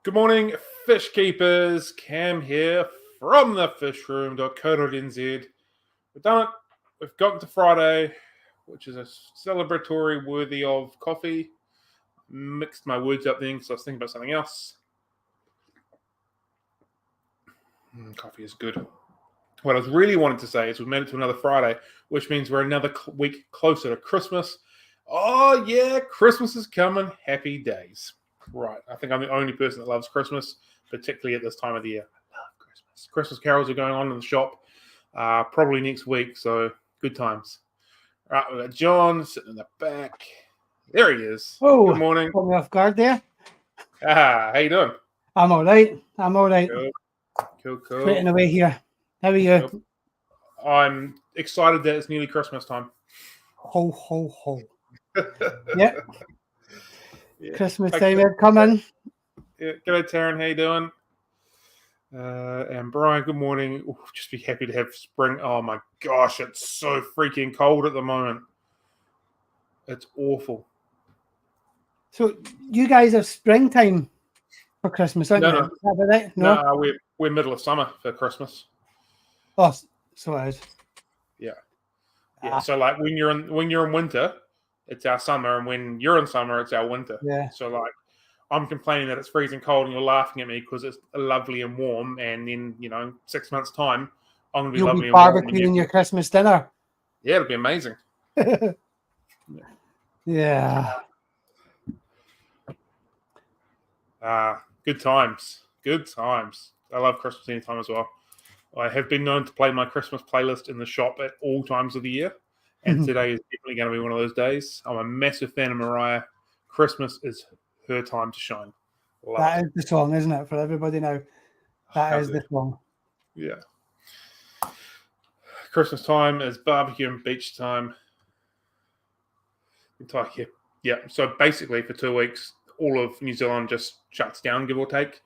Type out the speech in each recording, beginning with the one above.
Good morning, fish keepers. Cam here from the fishroom.co.nz. We've done it. We've gotten to Friday, which is a celebratory worthy of coffee. Mixed my words up then because I was thinking about something else. Coffee is good. What I was really wanting to say is we've made it to another Friday, which means we're another week closer to Christmas. Oh, yeah, Christmas is coming. Happy days. Right. I think I'm the only person that loves Christmas, particularly at this time of the year. I love Christmas. Christmas carols are going on in the shop probably next week, so good times. All right, we've got John sitting in the back. There he is. Oh, good morning. Caught me off guard there. How you doing? I'm all right. Cool. Sweating away here. How are you? Cool. I'm excited that it's nearly Christmas time. Ho, ho, ho. Yep. Yeah. Christmas time had come in. Yeah. G'day, Taryn. How you doing? And Brian, good morning. Ooh, just be happy to have spring. Oh my gosh, it's so freaking cold at the moment. It's awful. So you guys have springtime for Christmas, aren't you? No. Is that about right? No? We're middle of summer for Christmas. Oh, so it is. Yeah. So like when you're in winter, it's our summer, and when you're in summer, it's our winter. Yeah. So like I'm complaining that it's freezing cold, and you're laughing at me because it's lovely and warm, and then 6 months time, I'm gonna be You'll lovely be and warm. barbecuing your Christmas dinner. Yeah, it'll be amazing. Yeah. Good times. I love Christmas anytime as well. I have been known to play my Christmas playlist in the shop at all times of the year, and today is definitely going to be one of those days. I'm a massive fan of Mariah. Christmas is her time to shine. That is the song, isn't it, for everybody now? That is the song. Yeah. Christmas time is barbecue and beach time. Yeah. So basically, for 2 weeks, all of New Zealand just shuts down, give or take.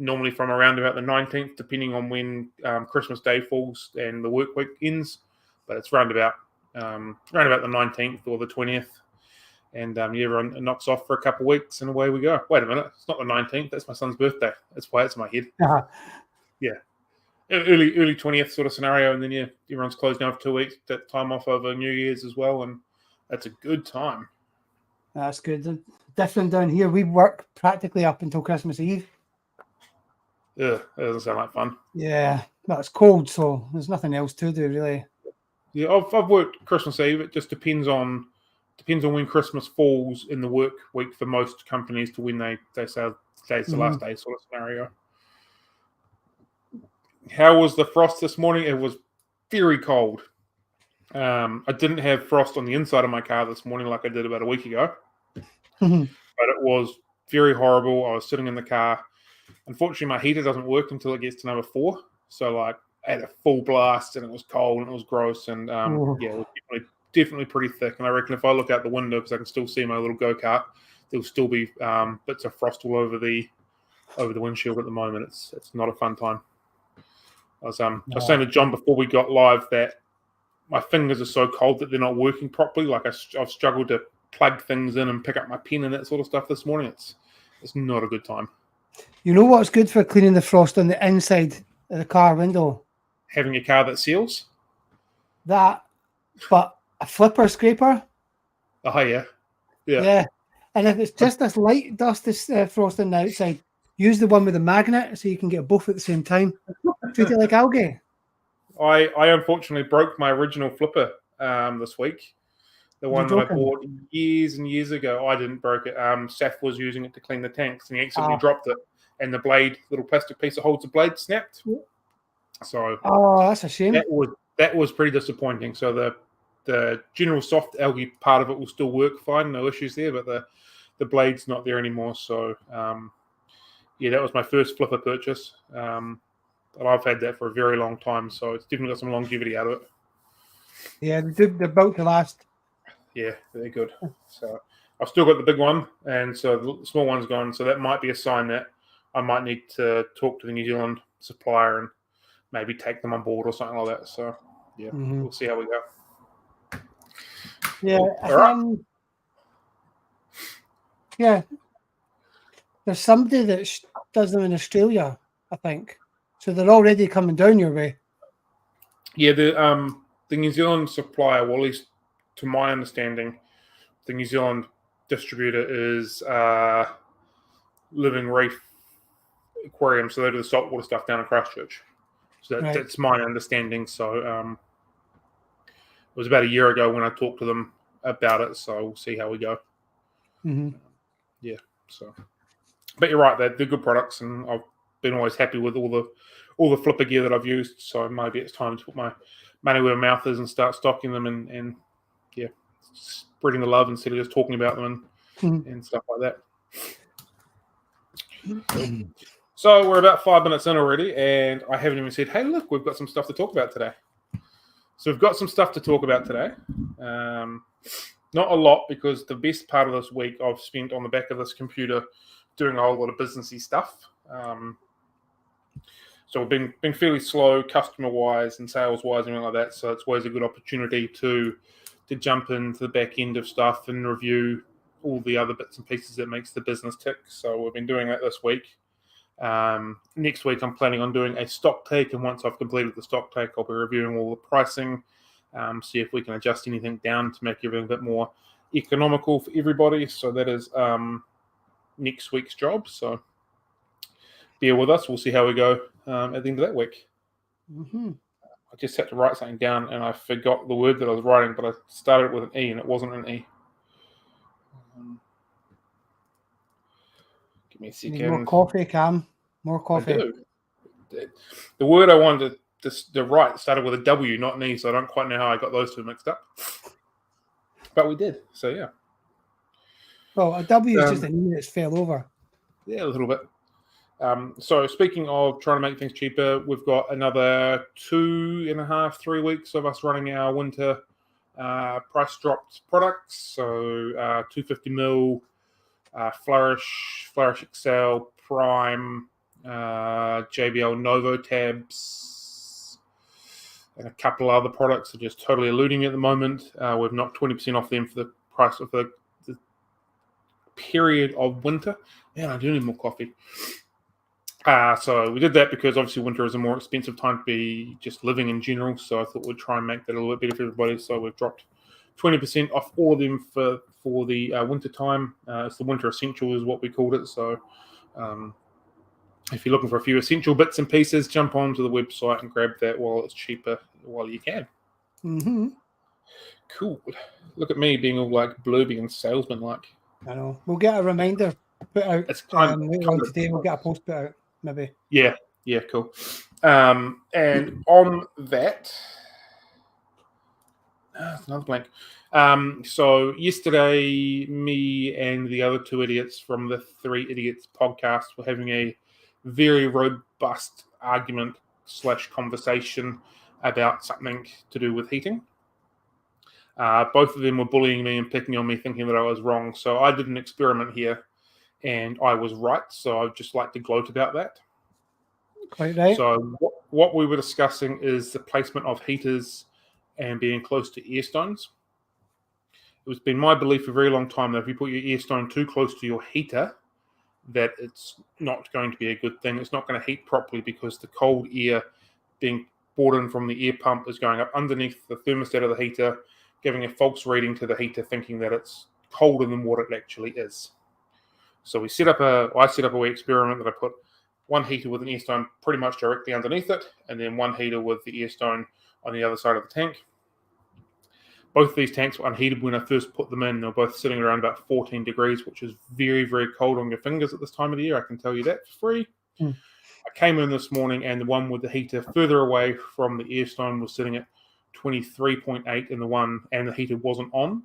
Normally from around about the 19th, depending on when Christmas Day falls and the work week ends. But it's around about the 19th or the 20th. And everyone knocks off for a couple of weeks and away we go. Wait a minute, it's not the 19th. That's my son's birthday. That's why it's in my head. Uh-huh. Yeah. Early 20th sort of scenario. And then, everyone's closed down for 2 weeks. That time off over New Year's as well. And that's a good time. That's good. Different down here. We work practically up until Christmas Eve. Yeah, that doesn't sound like fun. Yeah, but it's cold, so there's nothing else to do, really. Yeah, I've worked Christmas Eve. It just depends on when Christmas falls in the work week for most companies to when they say today's the last day sort of scenario. How was the frost this morning? It was very cold. I didn't have frost on the inside of my car this morning like I did about a week ago. But it was very horrible. I was sitting in the car. Unfortunately, my heater doesn't work until it gets to number 4. So, I had a full blast, and it was cold, and it was gross, and it was definitely pretty thick. And I reckon if I look out the window, because I can still see my little go-kart, there'll still be bits of frost all over the windshield at the moment. It's not a fun time. I was saying to John before we got live that my fingers are so cold that they're not working properly. Like I've struggled to plug things in and pick up my pen and that sort of stuff this morning. It's not a good time. You know what's good for cleaning the frost on the inside of the car window? Having a car that seals? That, but a flipper scraper. Oh, yeah. Yeah. And if it's just this light dust, this frost on the outside, use the one with the magnet so you can get both at the same time. Treat it like algae. I unfortunately broke my original flipper this week. The one that I bought years and years ago. I didn't break it. Saf was using it to clean the tanks, and he accidentally dropped it. And the blade, little plastic piece that holds the blade, snapped. So, that's a shame. That was pretty disappointing. So the general soft algae part of it will still work fine, no issues there. But the blade's not there anymore. So, that was my first flipper purchase. But I've had that for a very long time, so it's definitely got some longevity out of it. Yeah, they're built to last. Yeah, they're good. So I've still got the big one, and so the small one's gone. So that might be a sign that I might need to talk to the New Zealand supplier and maybe take them on board or something like that. So we'll see how we go. Yeah. All right. Yeah. There's somebody that does them in Australia, I think. So they're already coming down your way. Yeah, the New Zealand supplier, well, at least to my understanding, the New Zealand distributor is Living Reef Aquarium, so they do the saltwater stuff down in Christchurch. So that's my understanding. So it was about a year ago when I talked to them about it. So we'll see how we go. Mm-hmm. Yeah. So, but you're right. They're good products, and I've been always happy with all the flipper gear that I've used. So maybe it's time to put my money where my mouth is and start stocking them and yeah, spreading the love instead of just talking about them and stuff like that. Cool. So we're about 5 minutes in already, and I haven't even said, hey, look, we've got some stuff to talk about today. So we've got some stuff to talk about today. Not a lot, because the best part of this week I've spent on the back of this computer doing a whole lot of businessy stuff. So we've been fairly slow customer-wise and sales-wise and everything like that, so it's always a good opportunity to jump into the back end of stuff and review all the other bits and pieces that makes the business tick. So we've been doing that this week. Next week, I'm planning on doing a stock take, and once I've completed the stock take, I'll be reviewing all the pricing, see if we can adjust anything down to make everything a bit more economical for everybody. So that is next week's job. So bear with us. We'll see how we go at the end of that week. Mm-hmm. I just had to write something down, and I forgot the word that I was writing, but I started with an E, and it wasn't an E. Give me a second. More coffee, Cam. More coffee. I do. The word I wanted to write started with a W, not an E, so I don't quite know how I got those two mixed up. But we did, so yeah. Well, a W is just an E that's fell over. Yeah, a little bit. So speaking of trying to make things cheaper, we've got another 2.5, 3 weeks of us running our winter price dropped products. So 250ml, Flourish Excel, Prime, JBL Novo tabs, and a couple other products are just totally eluding me at the moment. We've knocked 20% off them for the price of the period of winter. Man, I do need more coffee. So we did that because obviously winter is a more expensive time to be just living in general. So I thought we'd try and make that a little bit better for everybody. So we've dropped 20% off all of them for the winter time. It's the winter essential is what we called it. So if you're looking for a few essential bits and pieces, jump onto the website and grab that while it's cheaper while you can. Mm-hmm. Cool. Look at me being all like blurby and salesman-like. I know. We'll get a reminder put out later on today. We'll get a post put out, maybe. Yeah, cool. And on that, another blank. So yesterday, me and the other two idiots from the Three Idiots podcast were having a very robust argument / conversation about something to do with heating. Both of them were bullying me and picking on me, thinking that I was wrong. So I did an experiment here, and I was right. So I'd just like to gloat about that. Quite right. So what we were discussing is the placement of heaters and being close to ear stones. It's been my belief for a very long time that if you put your ear stone too close to your heater, that it's not going to be a good thing. It's not going to heat properly because the cold air being brought in from the air pump is going up underneath the thermostat of the heater, giving a false reading to the heater, thinking that it's colder than what it actually is. So I set up a wee experiment that I put one heater with an ear stone pretty much directly underneath it, and then one heater with the ear stone on the other side of the tank. Both of these tanks were unheated when I first put them in. They were both sitting around about 14 degrees, which is very, very cold on your fingers at this time of the year. I can tell you that for free. I came in this morning, and the one with the heater further away from the ear stone was sitting at 23.8, and the heater wasn't on.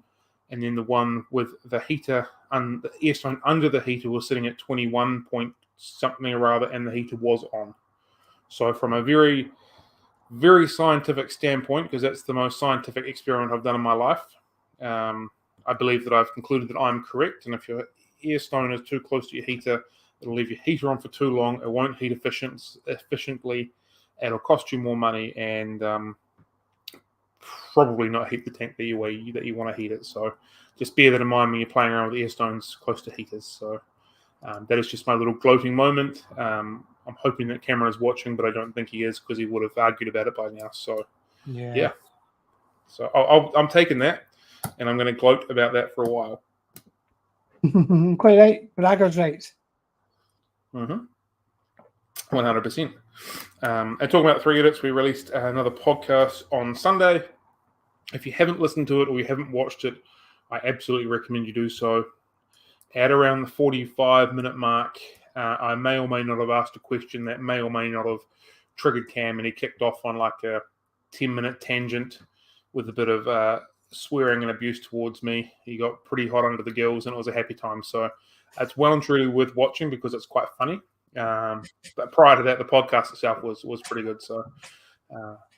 And then the one with the heater and the ear stone under the heater was sitting at 21 point something or other, and the heater was on. So from a very, very scientific standpoint, because that's the most scientific experiment I've done in my life, I believe that I've concluded that I'm correct. And if your ear stone is too close to your heater, it'll leave your heater on for too long. It won't heat efficiently. It'll cost you more money, and probably not heat the tank the way that you want to heat it. So just bear that in mind when you're playing around with ear stones close to heaters. So That is just my little gloating moment. I'm hoping that Cameron is watching, but I don't think he is because he would have argued about it by now. So, yeah. So I'm taking that, and I'm going to gloat about that for a while. Quite right. Braggers' rights. 100%. And talking about 3 edits, we released another podcast on Sunday. If you haven't listened to it or you haven't watched it, I absolutely recommend you do so. At around the 45-minute mark, I may or may not have asked a question that may or may not have triggered Cam, and he kicked off on like a 10-minute tangent with a bit of swearing and abuse towards me. He got pretty hot under the gills, and it was a happy time. So it's well and truly worth watching because it's quite funny. But prior to that, the podcast itself was pretty good. So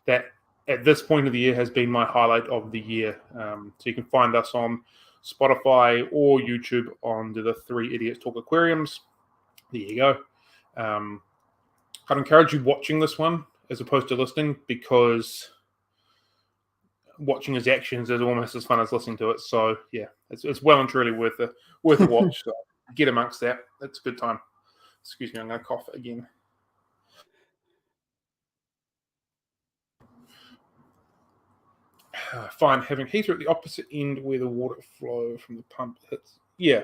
that at this point of the year has been my highlight of the year. So you can find us on Spotify or YouTube on the 3 Idiots Talk Aquariums. There you go. I'd encourage you watching this one as opposed to listening, because watching his actions is almost as fun as listening to it. So yeah, it's well and truly worth a watch. So get amongst that. It's a good time. Excuse me, I'm going to cough again. Fine, having heater at the opposite end where the water flow from the pump hits. Yeah,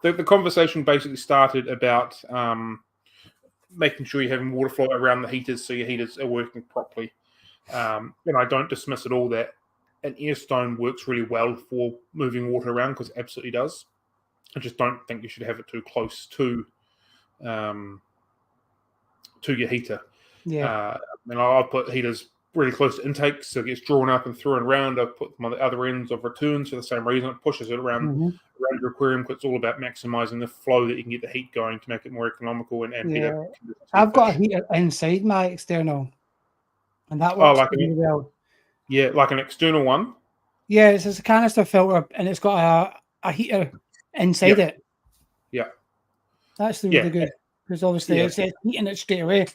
the conversation basically started about making sure you're having water flow around the heaters so your heaters are working properly. And I don't dismiss at all that an air stone works really well for moving water around, because it absolutely does. I just don't think you should have it too close to your heater. Yeah. And I'll put heaters really close to intake, so it gets drawn up and through and around. I've put them on the other ends of returns for the same reason. It pushes it around your aquarium, because it's all about maximizing the flow that you can get the heat going to make it more economical and better. I've got a heater inside my external, and that works really well. Yeah, like an external one. Yeah, it's a canister filter, and it's got a heater inside it. Yeah, that's really good, because obviously it's heating it straight away.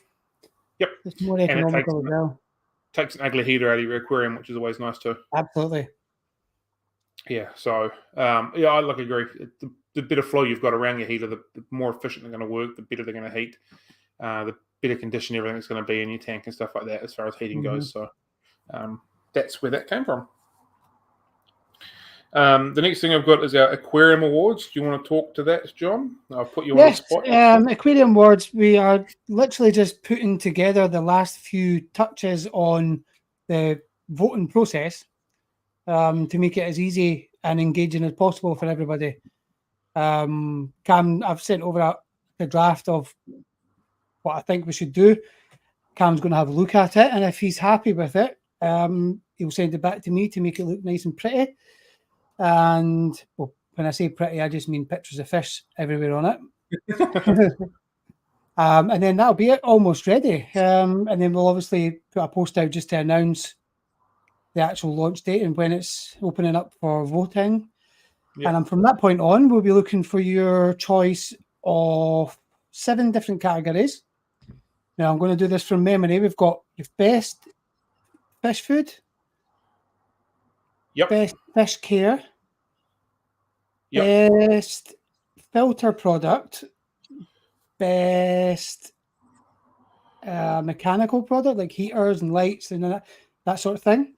Yep, it's more economical as well. Takes an ugly heater out of your aquarium, which is always nice too. Absolutely. Yeah, so I agree. The better flow you've got around your heater, the more efficient they're going to work, the better they're going to heat, the better condition everything's going to be in your tank and stuff like that as far as heating goes. So that's where that came from. The next thing I've got is our Aquarium Awards. Do you want to talk to that, John? I'll put you on the spot. Aquarium Awards, we are literally just putting together the last few touches on the voting process to make it as easy and engaging as possible for everybody. Cam, I've sent over a draft of what I think we should do. Cam's going to have a look at it, and if he's happy with it, he'll send it back to me to make it look nice and pretty. And well, when I say pretty, I just mean pictures of fish everywhere on it. And then that'll be it, almost ready. And then we'll obviously put a post out just to announce the actual launch date and when it's opening up for voting. Yep. And from that point on, we'll be looking for your choice of 7 different categories. Now, I'm going to do this from memory. We've got your best fish food, best fish care, best filter product, best mechanical product like heaters and lights and that sort of thing.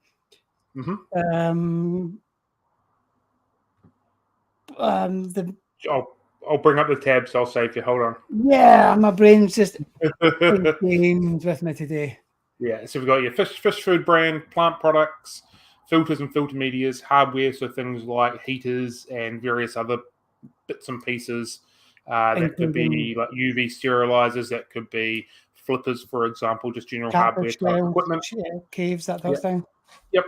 I'll bring up the tabs. I'll save you. Hold on. Yeah, my brain's just games with me today. Yeah, so we've got your fish food brand, plant products, filters and filter medias, hardware, so things like heaters and various other bits and pieces. That could be like UV sterilizers. That could be flippers, for example, just general hardware type equipment. Caves, that type of thing. Yep.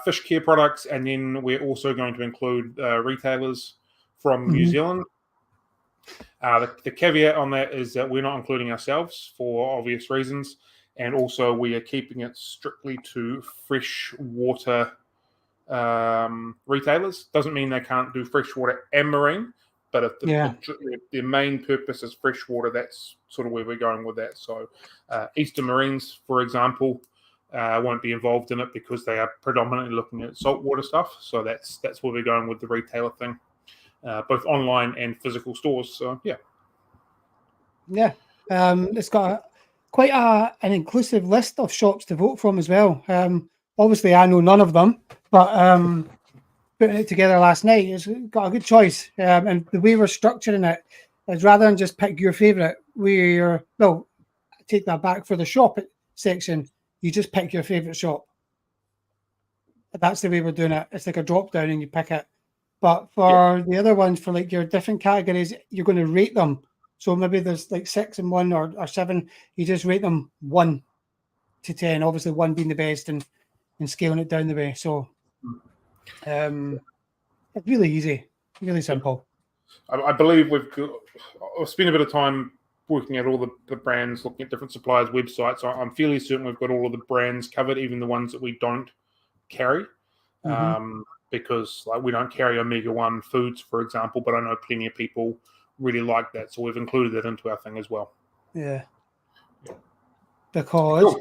Fish care products, and then we're also going to include retailers from New Zealand. The caveat on that is that we're not including ourselves for obvious reasons, and also we are keeping it strictly to freshwater retailers. Doesn't mean they can't do freshwater and marine, but if the main purpose is freshwater, that's sort of where we're going with that. So Eastern Marines, for example, won't be involved in it because they are predominantly looking at saltwater stuff. So that's where we're going with the retailer thing, both online and physical stores. So yeah. Yeah. It's got quite an inclusive list of shops to vote from as well. Obviously, I know none of them, but putting it together last night, it's got a good choice. And the way we're structuring it is rather than just pick your favourite, take that back for the shop section, you just pick your favourite shop. That's the way we're doing it. It's like a drop down and you pick it. But for the other ones, for like your different categories, you're going to rate them. So maybe there's like 6 and 1 or 7. You just rate them 1 to 10. Obviously, 1 being the best and scaling it down the way. So it's really easy, really simple. I believe I've spent a bit of time working at all the brands, looking at different suppliers' websites. So I'm fairly certain we've got all of the brands covered, even the ones that we don't carry. Because like we don't carry Omega 1 foods, for example, but I know plenty of people really like that. So we've included that into our thing as well. Yeah. Because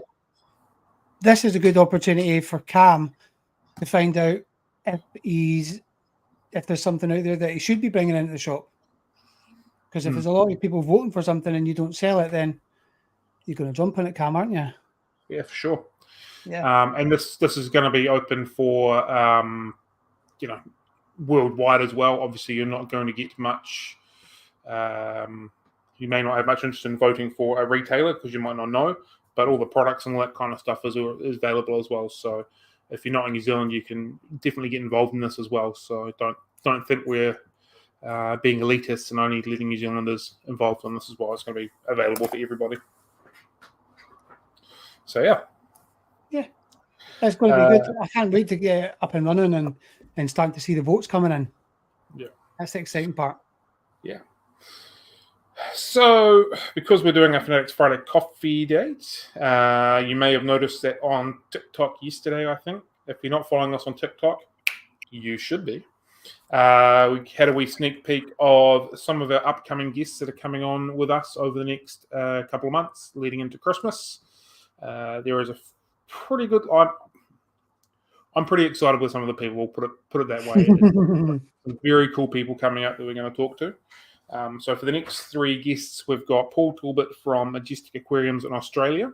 this is a good opportunity for Cam to find out if there's something out there that he should be bringing into the shop. Because if there's a lot of people voting for something and you don't sell it, then you're going to jump on it, Cam, aren't you? Yeah, for sure. Yeah. And this is going to be open for worldwide as well. Obviously, you're not going to get much. You may not have much interest in voting for a retailer because you might not know, but all the products and all that kind of stuff is available as well. So if you're not in New Zealand, you can definitely get involved in this as well. So don't think we're being elitist and only letting New Zealanders involved in this as well. It's going to be available for everybody. So yeah. It's going to be good. I can't wait to get up and running and start to see the votes coming in. Yeah. That's the exciting part. Yeah. So, because we're doing a Finatics Friday coffee date, you may have noticed that on TikTok yesterday, I think. If you're not following us on TikTok, you should be. We had a wee sneak peek of some of our upcoming guests that are coming on with us over the next couple of months leading into Christmas. There is a pretty good... I'm pretty excited with some of the people. We'll put it that way. Some very cool people coming up that we're going to talk to. So for the next 3 guests, we've got Paul Talbot from Majestic Aquariums in Australia.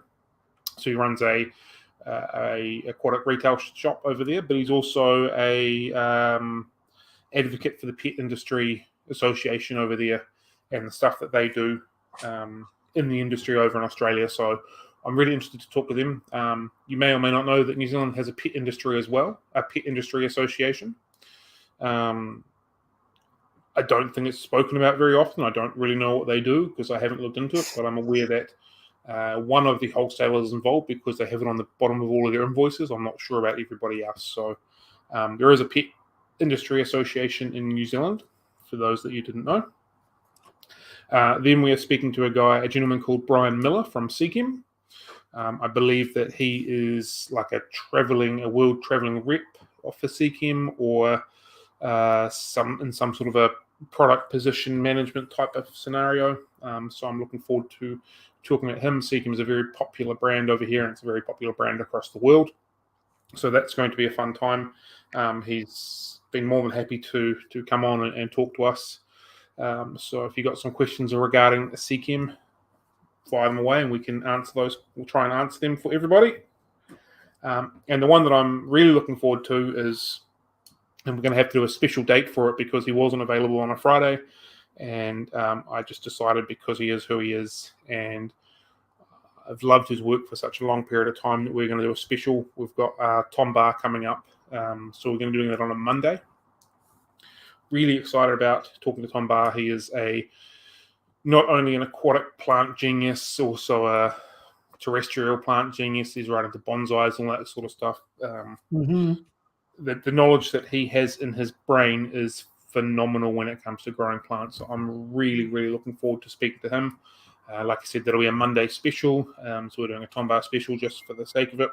So he runs a aquatic retail shop over there, but he's also a advocate for the Pet Industry Association over there and the stuff that they do in the industry over in Australia. So I'm really interested to talk to them. You may or may not know that New Zealand has a pet industry as well, a Pet Industry Association. I don't think it's spoken about very often. I don't really know what they do because I haven't looked into it, but I'm aware that one of the wholesalers is involved because they have it on the bottom of all of their invoices. I'm not sure about everybody else. So there is a Pet Industry Association in New Zealand, for those that you didn't know. Then we are speaking to a gentleman called Brian Miller from Seekim. I believe that he is like a world traveling rep for Seekim or in some sort of a product position management type of scenario. So I'm looking forward to talking about him. Seekim is a very popular brand over here, and it's a very popular brand across the world. So that's going to be a fun time. He's been more than happy to come on and talk to us. So if you've got some questions regarding Seekim, fire them away and we can answer those. We'll try and answer them for everybody. And the one that I'm really looking forward to is, and we're going to have to do a special date for it because he wasn't available on a Friday. And I just decided because he is who he is and I've loved his work for such a long period of time that we're going to do a special. We've got Tom Barr coming up. So we're going to be doing that on a Monday. Really excited about talking to Tom Barr. He is not only an aquatic plant genius, also a terrestrial plant genius. He's right into bonsais and all that sort of stuff. The knowledge that he has in his brain is phenomenal when it comes to growing plants. So I'm really, really looking forward to speaking to him. Like I said, that'll be a Monday special. So we're doing a Tom Barr special just for the sake of it.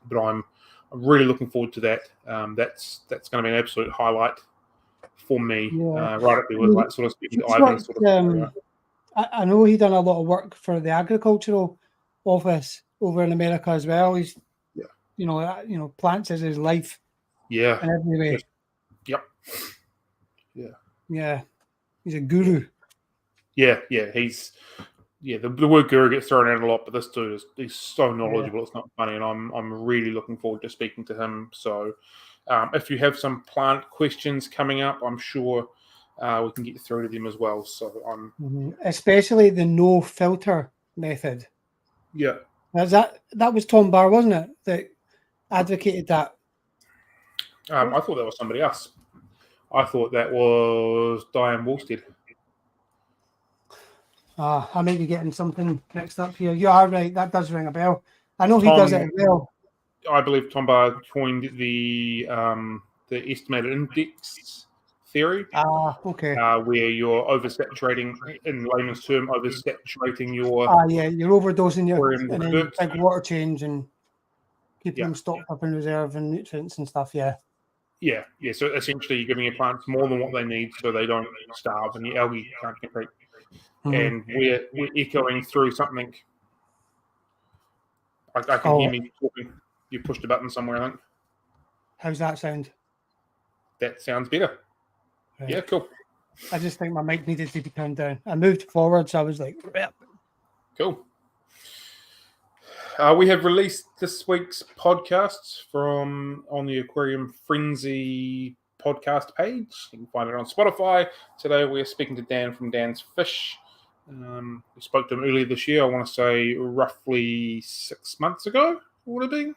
But I'm really looking forward to that. That's going to be an absolute highlight for me. Right up there with like sort of speaking to Ivan. I know he done a lot of work for the agricultural office over in America as well. He's, plants is his life. Yeah. In every way. Yep. Yeah. He's a guru. Yeah. He's yeah, the word guru gets thrown out a lot, but this dude he's so knowledgeable. It's not funny, and I'm really looking forward to speaking to him. So, if you have some plant questions coming up, I'm sure we can get through to them as well. So especially the no filter method. Yeah, that was Tom Barr, wasn't it, that advocated that? I thought that was somebody else. I thought that was Diane Wolstead. I may be getting something mixed up here. You are right. That does ring a bell. I know he does it as well. I believe Tom Barr coined the estimated index theory. Okay. Where you're oversaturating, in layman's term, oversaturating your. You're overdosing your and then big water change and keeping them stocked up in reserve and nutrients and stuff. Yeah. So essentially, you're giving your plants more than what they need, so they don't starve, and the algae can't compete. And we're echoing through something. I can hear me talking. You pushed a button somewhere, I think. How's that sound? That sounds better. Right. Yeah, cool. I just think my mic needed to be turned down. I moved forward, so I was like, rip. Cool. We have released this week's podcasts on the Aquarium Frenzy podcast page. You can find it on Spotify. Today we're speaking to Dan from Dan's Fish. We spoke to him earlier this year. I want to say roughly 6 months ago. Would it be?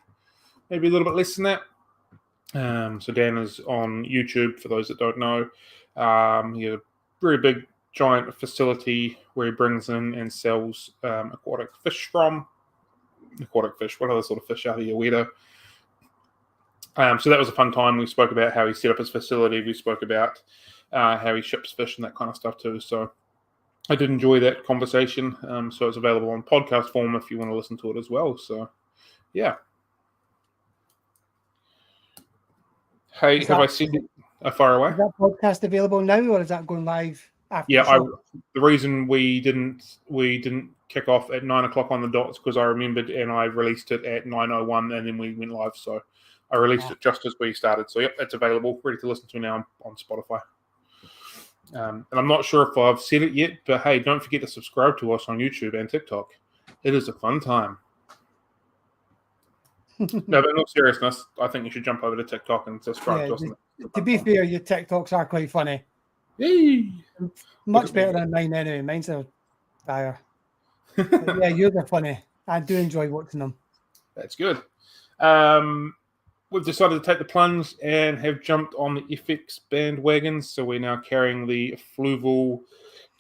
Maybe a little bit less than that. So Dan is on YouTube, for those that don't know. He has a very big, giant facility where he brings in and sells aquatic fish from. Aquatic fish, what other sort of fish out of your weirdo? So that was a fun time. We spoke about how he set up his facility. We spoke about how he ships fish and that kind of stuff too. So I did enjoy that conversation. So it's available on podcast form if you want to listen to it as well. So, yeah. Hey, have I seen it far away? Is that podcast available now, or is that going live after? Yeah, the reason we didn't kick off at 9 o'clock on the dot is because I remembered and I released it at 9:01 and then we went live. So I released it just as we started. So yep, it's available, ready to listen to now on Spotify. And I'm not sure if I've said it yet, but hey, don't forget to subscribe to us on YouTube and TikTok. It is a fun time. No, but in all seriousness, I think you should jump over to TikTok and subscribe to us. To be fair, your TikToks are quite funny. Yay! Much better than mine anyway. Mine's a dire. Yeah, yours are funny. I do enjoy watching them. That's good. We've decided to take the plunge and have jumped on the FX bandwagon. So we're now carrying the Fluval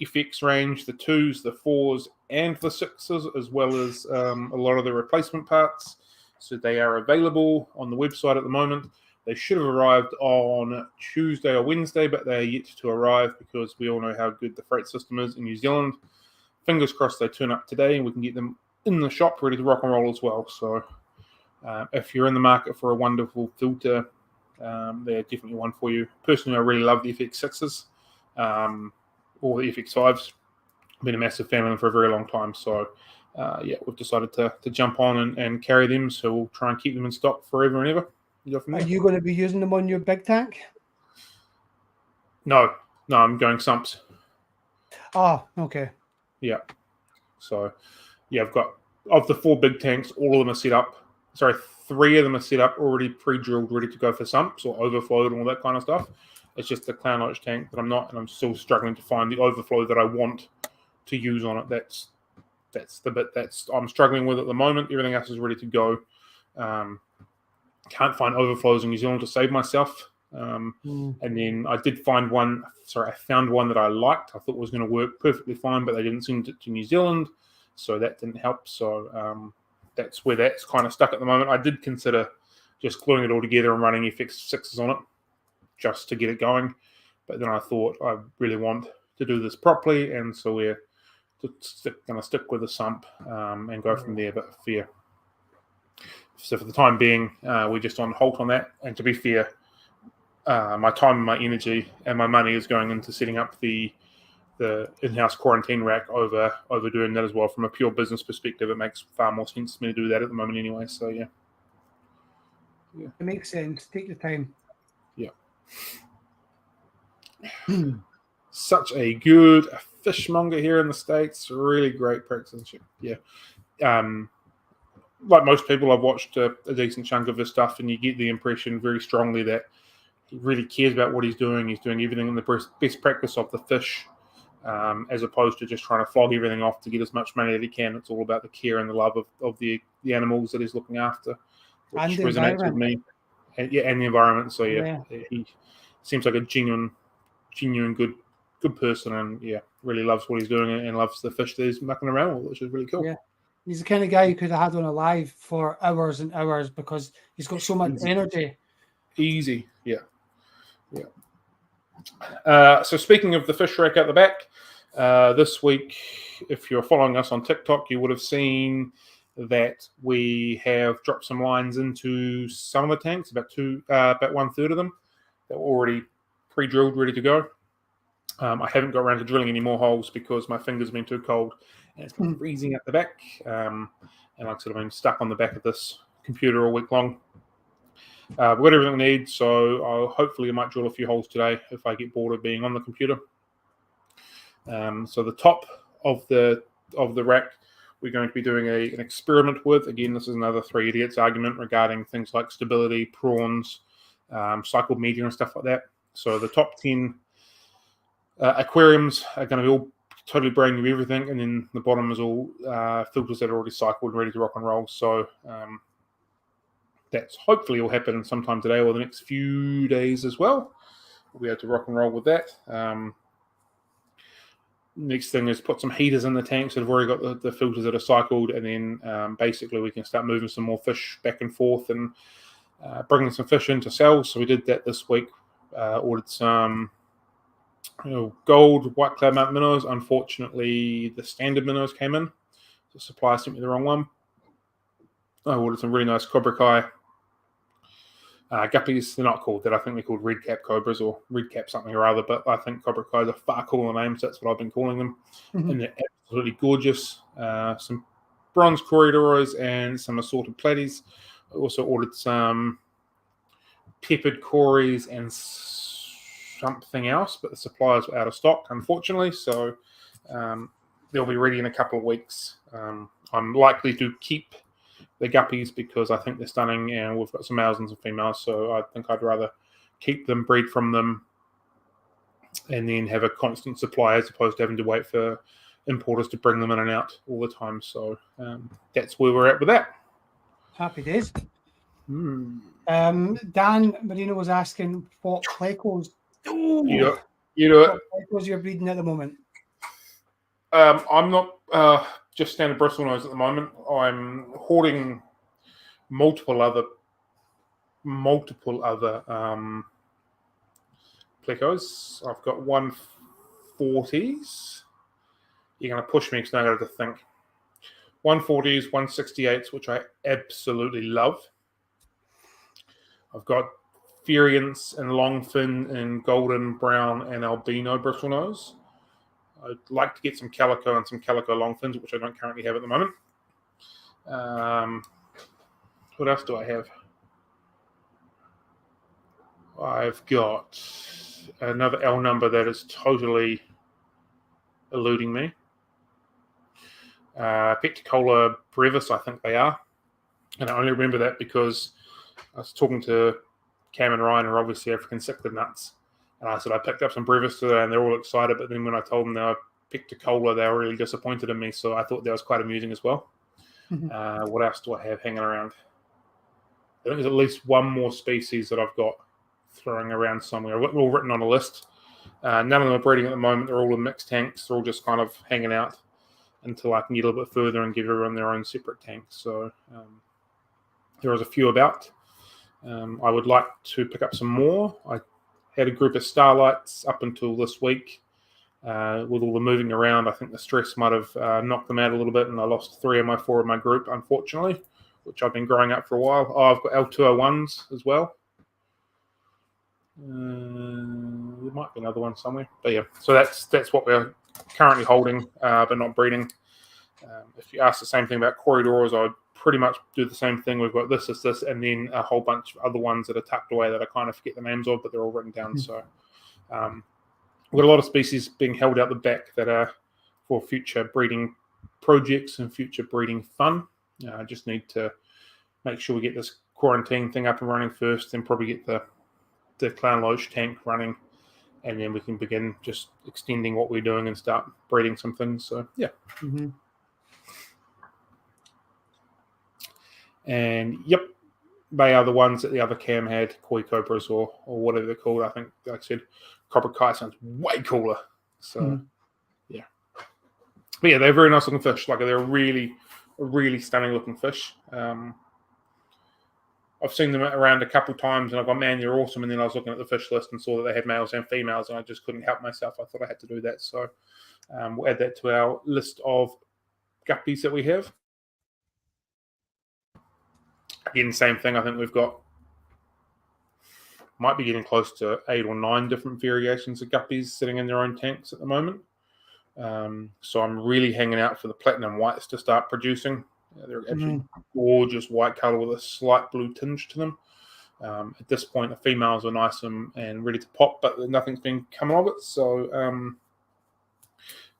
FX range, the 2s, the 4s, and the 6s, as well as a lot of the replacement parts. So they are available on the website at the moment. They should have arrived on Tuesday or Wednesday, but they are yet to arrive because we all know how good the freight system is in New Zealand. Fingers crossed they turn up today and we can get them in the shop ready to rock and roll as well. So if you're in the market for a wonderful filter, they're definitely one for you. Personally, I really love the FX6s or the FX5s. I've been a massive fan of them for a very long time. So, we've decided to jump on and carry them. So we'll try and keep them in stock forever and ever. Are you going to be using them on your big tank? No, I'm going sumps. Oh, okay. Yeah. So, I've got, of the 4 big tanks, all of them are set up. 3 of them are set up, already pre-drilled, ready to go for sumps or overflowed and all that kind of stuff. It's just the Clown Lodge tank that I'm not, and I'm still struggling to find the overflow that I want to use on it. That's the bit I'm struggling with at the moment. Everything else is ready to go. Can't find overflows in New Zealand to save myself. And then I did find one. I found one that I liked. I thought was going to work perfectly fine, but they didn't send it to New Zealand, so that didn't help. So that's where that's kind of stuck at the moment. I did consider just gluing it all together and running FX6s on it just to get it going, but then I thought I really want to do this properly, and so we're going to stick with the sump and go from there. But so for the time being, we're just on halt on that. And to be fair, my time and my energy and my money is going into setting up the in-house quarantine rack over doing that as well. From a pure business perspective, it makes far more sense for me to do that at the moment anyway. So yeah. It makes sense. Take your time. Yeah. Such a good fishmonger here in the States. Really great practice. Yeah. Like most people, I've watched a decent chunk of his stuff, and you get the impression very strongly that he really cares about what he's doing. He's doing everything in the best practice of the fish, as opposed to just trying to flog everything off to get as much money as he can. It's all about the care and the love of the animals that he's looking after, which And the resonates with me. And the environment. So he seems like a genuine good person, and really loves what he's doing and loves the fish that he's mucking around with, which is really cool. Yeah. He's the kind of guy you could have had on a live for hours and hours because he's got so much energy. Easy, yeah. So speaking of the fish rack out the back, this week, if you're following us on TikTok, you would have seen that we have dropped some lines into some of the tanks, about 1/3 of them that were already pre-drilled, ready to go. I haven't got around to drilling any more holes because my fingers have been too cold and it's been freezing at the back. And I've sort of been stuck on the back of this computer all week long. We've got everything we need, so hopefully I might drill a few holes today if I get bored of being on the computer. So the top of the rack, we're going to be doing an experiment with. Again, this is another Three Idiots argument regarding things like stability, prawns, cycled media and stuff like that. So the top 10 aquariums are going to be all totally brand new everything, and then the bottom is all filters that are already cycled and ready to rock and roll. So that's hopefully will happen sometime today or the next few days as well. We'll be able to rock and roll with that. Next thing is put some heaters in the tanks that have already got the filters that are cycled, and then basically we can start moving some more fish back and forth and bringing some fish in to sell. So we did that this week. Ordered some gold white cloud mount minnows. Unfortunately, the standard minnows came in. The supplier sent me the wrong one. I ordered some really nice cobra kai guppies. They're not called that. I think they're called red cap cobras or red cap something or other, but I think cobra kai is a far cooler name, so that's what I've been calling them. And they're absolutely gorgeous. Some bronze corridors and some assorted platies. I also ordered some peppered cories and something else, but the suppliers were out of stock, unfortunately, so they'll be ready in a couple of weeks. I'm likely to keep the guppies because I think they're stunning, and we've got some males and some females, so I think I'd rather keep them, breed from them, and then have a constant supply as opposed to having to wait for importers to bring them in and out all the time. So that's where we're at with that. Happy days. Dan Marino was asking what plecos. You do it. What plecos you're breeding at the moment? I'm not just standard bristle nose at the moment. I'm hoarding multiple other plecos. I've got 140s. You're going to push me because I got to think. 140s, 168s, which I absolutely love. I've got variants and longfin and golden, brown, and albino bristlenose. I'd like to get some calico and some calico longfins, which I don't currently have at the moment. What else do I have? I've got another L number that is totally eluding me. Pecticola brevis, I think they are. And I only remember that because I was talking to Cam and Ryan, who are obviously African cichlid nuts. And I said, I picked up some brevis today, and they're all excited. But then when I told them they were Pecticola, they were really disappointed in me. So I thought that was quite amusing as well. What else do I have hanging around? I think there's at least one more species that I've got throwing around somewhere. I've got them all written on a list. None of them are breeding at the moment. They're all in mixed tanks. They're all just kind of hanging out until I can get a little bit further and give everyone their own separate tanks. So there is a few about. I would like to pick up some more. I had a group of starlights up until this week. With all the moving around, I think the stress might have knocked them out a little bit, and I lost 3 of my 4 of my group, unfortunately, which I've been growing up for a while. Oh, I've got L201s as well. There might be another one somewhere. But yeah, so that's what we're currently holding, but not breeding. If you ask the same thing about corridors, I would pretty much do the same thing. We've got this, and then a whole bunch of other ones that are tucked away that I kind of forget the names of, but they're all written down. So we've got a lot of species being held out the back that are for future breeding projects and future breeding fun. I just need to make sure we get this quarantine thing up and running first, then probably get the clown loach tank running, and then we can begin just extending what we're doing and start breeding some things. So yeah. Mm-hmm. And yep, they are the ones that the other cam had, koi cobras or whatever they're called. I think, like I said, copper kite sounds way cooler. So yeah, but yeah, they're very nice looking fish. Like they're really stunning looking fish. I've seen them around a couple times, and I thought, man, they're awesome. And then I was looking at the fish list and saw that they had males and females, and I just couldn't help myself. I thought I had to do that. So we'll add that to our list of guppies that we have. Again, same thing. I think we've got, might be getting close to 8 or 9 different variations of guppies sitting in their own tanks at the moment. So I'm really hanging out for the platinum whites to start producing. They're absolutely gorgeous white color with a slight blue tinge to them. At this point, the females are nice and ready to pop, but nothing's been coming of it. So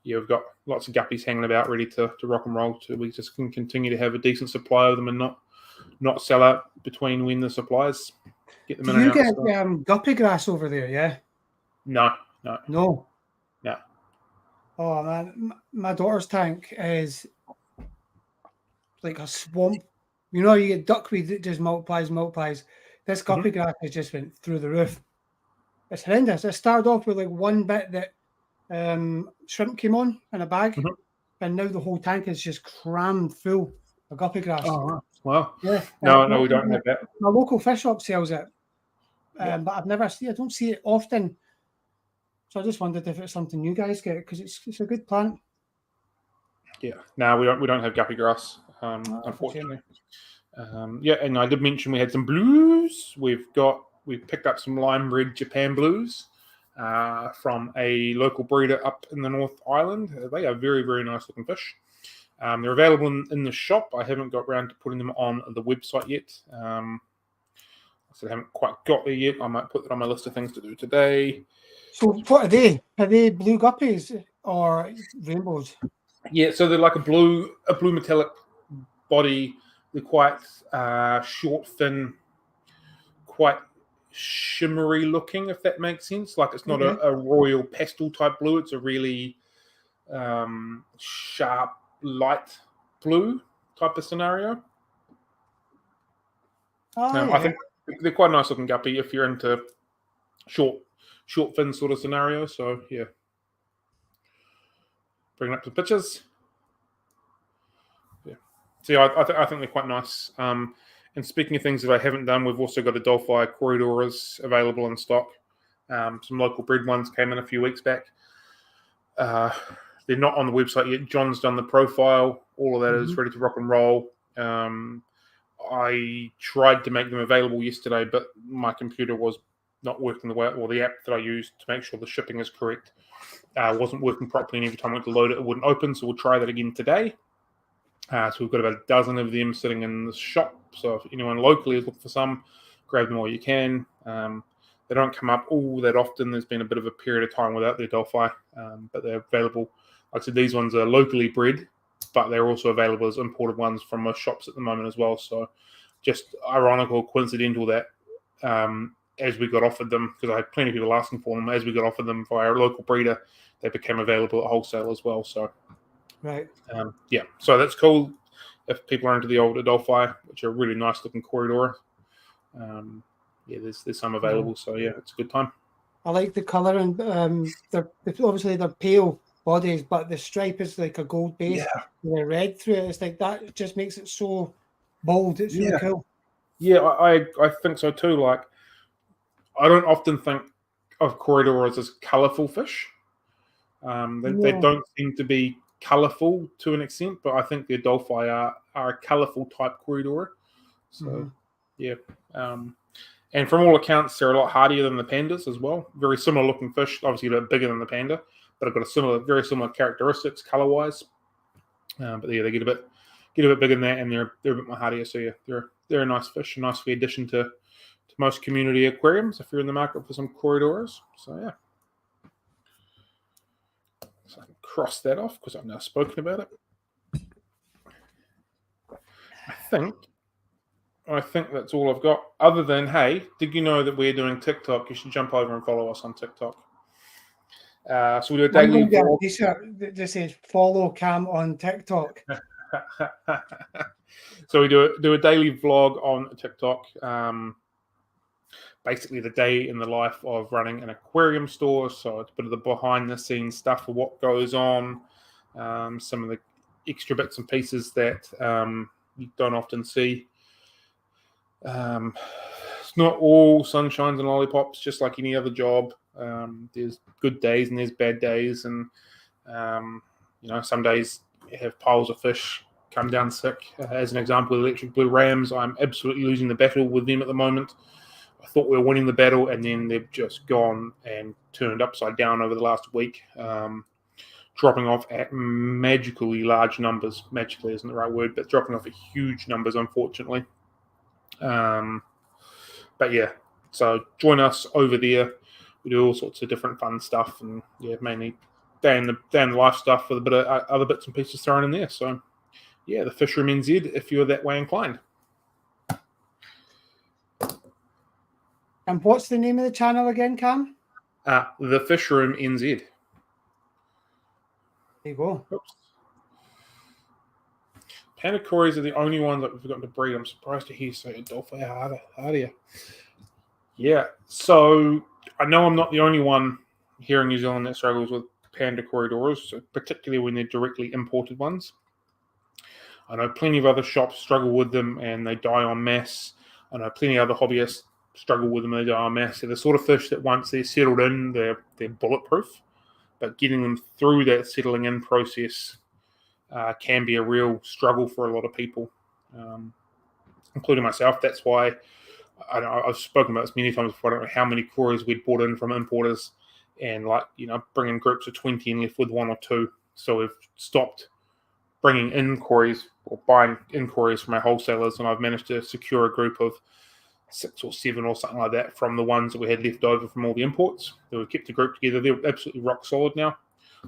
yeah, we've got lots of guppies hanging about ready to rock and roll. So we just can continue to have a decent supply of them and not sell out between when the supplies get them in and out. Do you get guppy grass over there? Yeah. No. Oh man, my daughter's tank is like a swamp. You know, you get duckweed that just multiplies. This guppy grass has just went through the roof. It's horrendous. It started off with like one bit that shrimp came on in a bag, and now the whole tank is just crammed full of guppy grass. Oh, well, yeah. No, we don't have that. My local fish shop sells it, but I don't see it often. So I just wondered if it's something you guys get, because it's a good plant. Yeah, no, we don't have guppy grass, unfortunately. And I did mention we had some blues. We've picked up some lime red Japan blues from a local breeder up in the North Island. They are very, very nice looking fish. They're available in the shop. I haven't got around to putting them on the website yet. So I haven't quite got there yet. I might put that on my list of things to do today. So what are they? Are they blue guppies or rainbows? Yeah, so they're like a blue metallic body. They're quite short, thin, quite shimmery looking, if that makes sense. Like it's not a royal pastel type blue. It's a really sharp, light blue type of scenario. I think they're quite a nice looking guppy if you're into short, fin sort of scenario. So yeah, bringing up some pictures. Yeah, so yeah, I think they're quite nice. And speaking of things that I haven't done, we've also got Adelphi corridors available in stock. Some local bred ones came in a few weeks back. They're not on the website yet. John's done the profile. All of that is ready to rock and roll. I tried to make them available yesterday, but my computer was not working the way, or the app that I used to make sure the shipping is correct wasn't working properly, and every time I went to load it, it wouldn't open. So we'll try that again today. So we've got about a dozen of them sitting in the shop. So if anyone locally is looking for some, grab them while you can. They don't come up all that often. There's been a bit of a period of time without the Adelphi, but they're available. Like I said, these ones are locally bred, but they're also available as imported ones from most shops at the moment as well. So just ironical, coincidental that as we got offered them, because I had plenty of people asking for them, as we got offered them by our local breeder, they became available at wholesale as well. So, right. So that's cool if people are into the old Adelphi, which are really nice looking corridor. There's some available. So, yeah, it's a good time. I like the colour, and they're pale bodies, but the stripe is like a gold base with a red through it. It's like that. It just makes it so bold. It's really cool. Yeah, I think so too. Like, I don't often think of corridors as colourful fish. They don't seem to be colourful to an extent, but I think the Adelphi are a colourful type corridor. So, and from all accounts, they're a lot hardier than the pandas as well. Very similar looking fish, obviously a bit bigger than the panda, but have got very similar characteristics colour-wise. But yeah, they get a bit bigger than that, and they're a bit more hardier. So yeah, they're a nice fish, a nice addition to most community aquariums if you're in the market for some corridors. So yeah. cross that off because I've now spoken about it. I think that's all I've got. Other than, hey, did you know that we're doing TikTok? You should jump over and follow us on TikTok. So we do a daily vlog. T-shirt that just says "Follow Cam on TikTok." So we do a daily vlog on TikTok. Basically, the day in the life of running an aquarium store. So it's a bit of the behind-the-scenes stuff of what goes on, some of the extra bits and pieces that you don't often see. It's not all sunshines and lollipops, just like any other job. There's good days and there's bad days, and some days you have piles of fish come down sick. As an example, electric blue rams, I'm absolutely losing the battle with them at the moment. I thought we were winning the battle, and then they've just gone and turned upside down over the last week, dropping off at magically large numbers. Magically isn't the right word, but dropping off at huge numbers, unfortunately. But yeah, so join us over there. We do all sorts of different fun stuff, and yeah, mainly day in the life stuff with a bit of other bits and pieces thrown in there. So yeah, the Fish Room NZ, if you're that way inclined. And what's the name of the channel again, Cam? The Fish Room NZ. There you go. Oops. Panda Cories are the only ones that we've forgotten to breed. I'm surprised to hear you say Adolfo. How are you? Yeah, so I know I'm not the only one here in New Zealand that struggles with Panda corridors, particularly when they're directly imported ones. I know plenty of other shops struggle with them and they die en masse. I know plenty of other hobbyists struggle with them and they die en masse. They're the sort of fish that once they're settled in, they're bulletproof. But getting them through that settling in process can be a real struggle for a lot of people, including myself. That's why I've spoken about this many times before. I don't know how many cories we'd bought in from importers and bringing groups of 20 and left with one or two. So we've stopped bringing in cories or buying in cories from our wholesalers, and I've managed to secure a group of 6 or 7 or something like that from the ones that we had left over from all the imports. So we've kept the group together. They're absolutely rock solid now.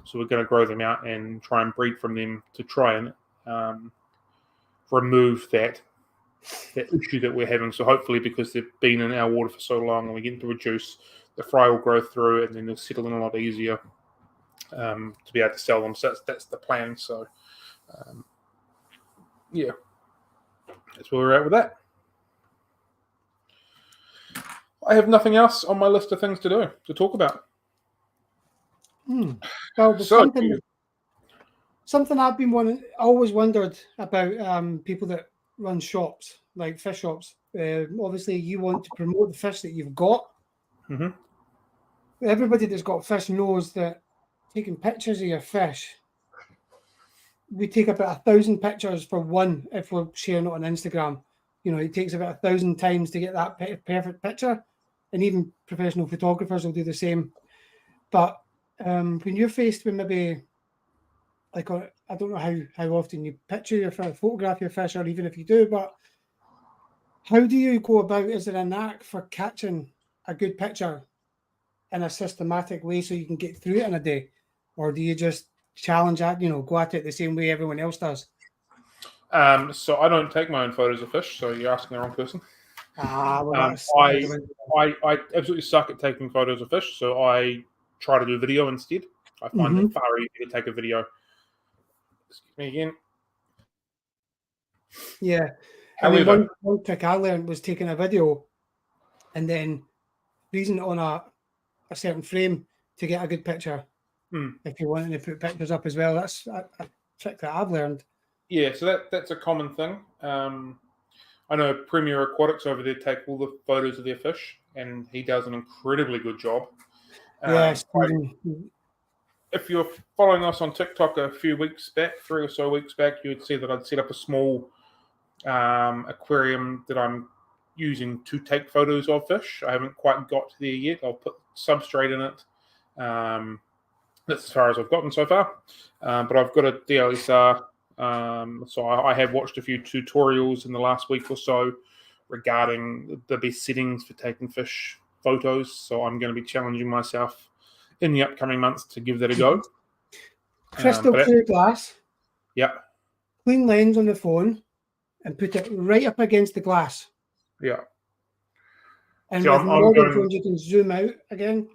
So we're going to grow them out and try and breed from them to try and remove that issue that we're having. So hopefully, because they've been in our water for so long and we're getting to reduce, the fry will grow through and then they'll settle in a lot easier to be able to sell them. So that's the plan. So yeah, that's where we're at with that. I have nothing else on my list of things to talk about. Well, something I've been always wondered about people that run shops, like fish shops. Obviously, you want to promote the fish that you've got. Mm-hmm. Everybody that's got fish knows that taking pictures of your fish, we take about 1,000 pictures for one if we're sharing it on Instagram. It takes about 1,000 times to get that perfect picture, and even professional photographers will do the same. But when you're faced with maybe, I don't know how often you picture your fish, photograph your fish, or even if you do, but how do you go about? Is there a knack for catching a good picture in a systematic way so you can get through it in a day, or do you just challenge that? Go at it the same way everyone else does? So I don't take my own photos of fish. So you're asking the wrong person. Well, I absolutely suck at taking photos of fish, so I try to do video instead. I find it far easier to take a video. Excuse me again. Yeah. One trick I learned was taking a video and then freezing it on a certain frame to get a good picture. If you want to put pictures up as well, that's a trick that I've learned. Yeah, so that's a common thing. I know Premier Aquatics over there take all the photos of their fish, and he does an incredibly good job. Yes. If you're following us on TikTok a few weeks back, 3 or so weeks back, you would see that I'd set up a small aquarium that I'm using to take photos of fish. I haven't quite got there yet. I'll put substrate in it. That's as far as I've gotten so far. But I've got a DSLR. So I have watched a few tutorials in the last week or so regarding the best settings for taking fish photos. So I'm going to be challenging myself in the upcoming months to give that a go. Crystal But clear glass, yeah, clean lens on the phone, and put it right up against the glass. yeah. And See, with I'm modern going. phones, you can zoom out again.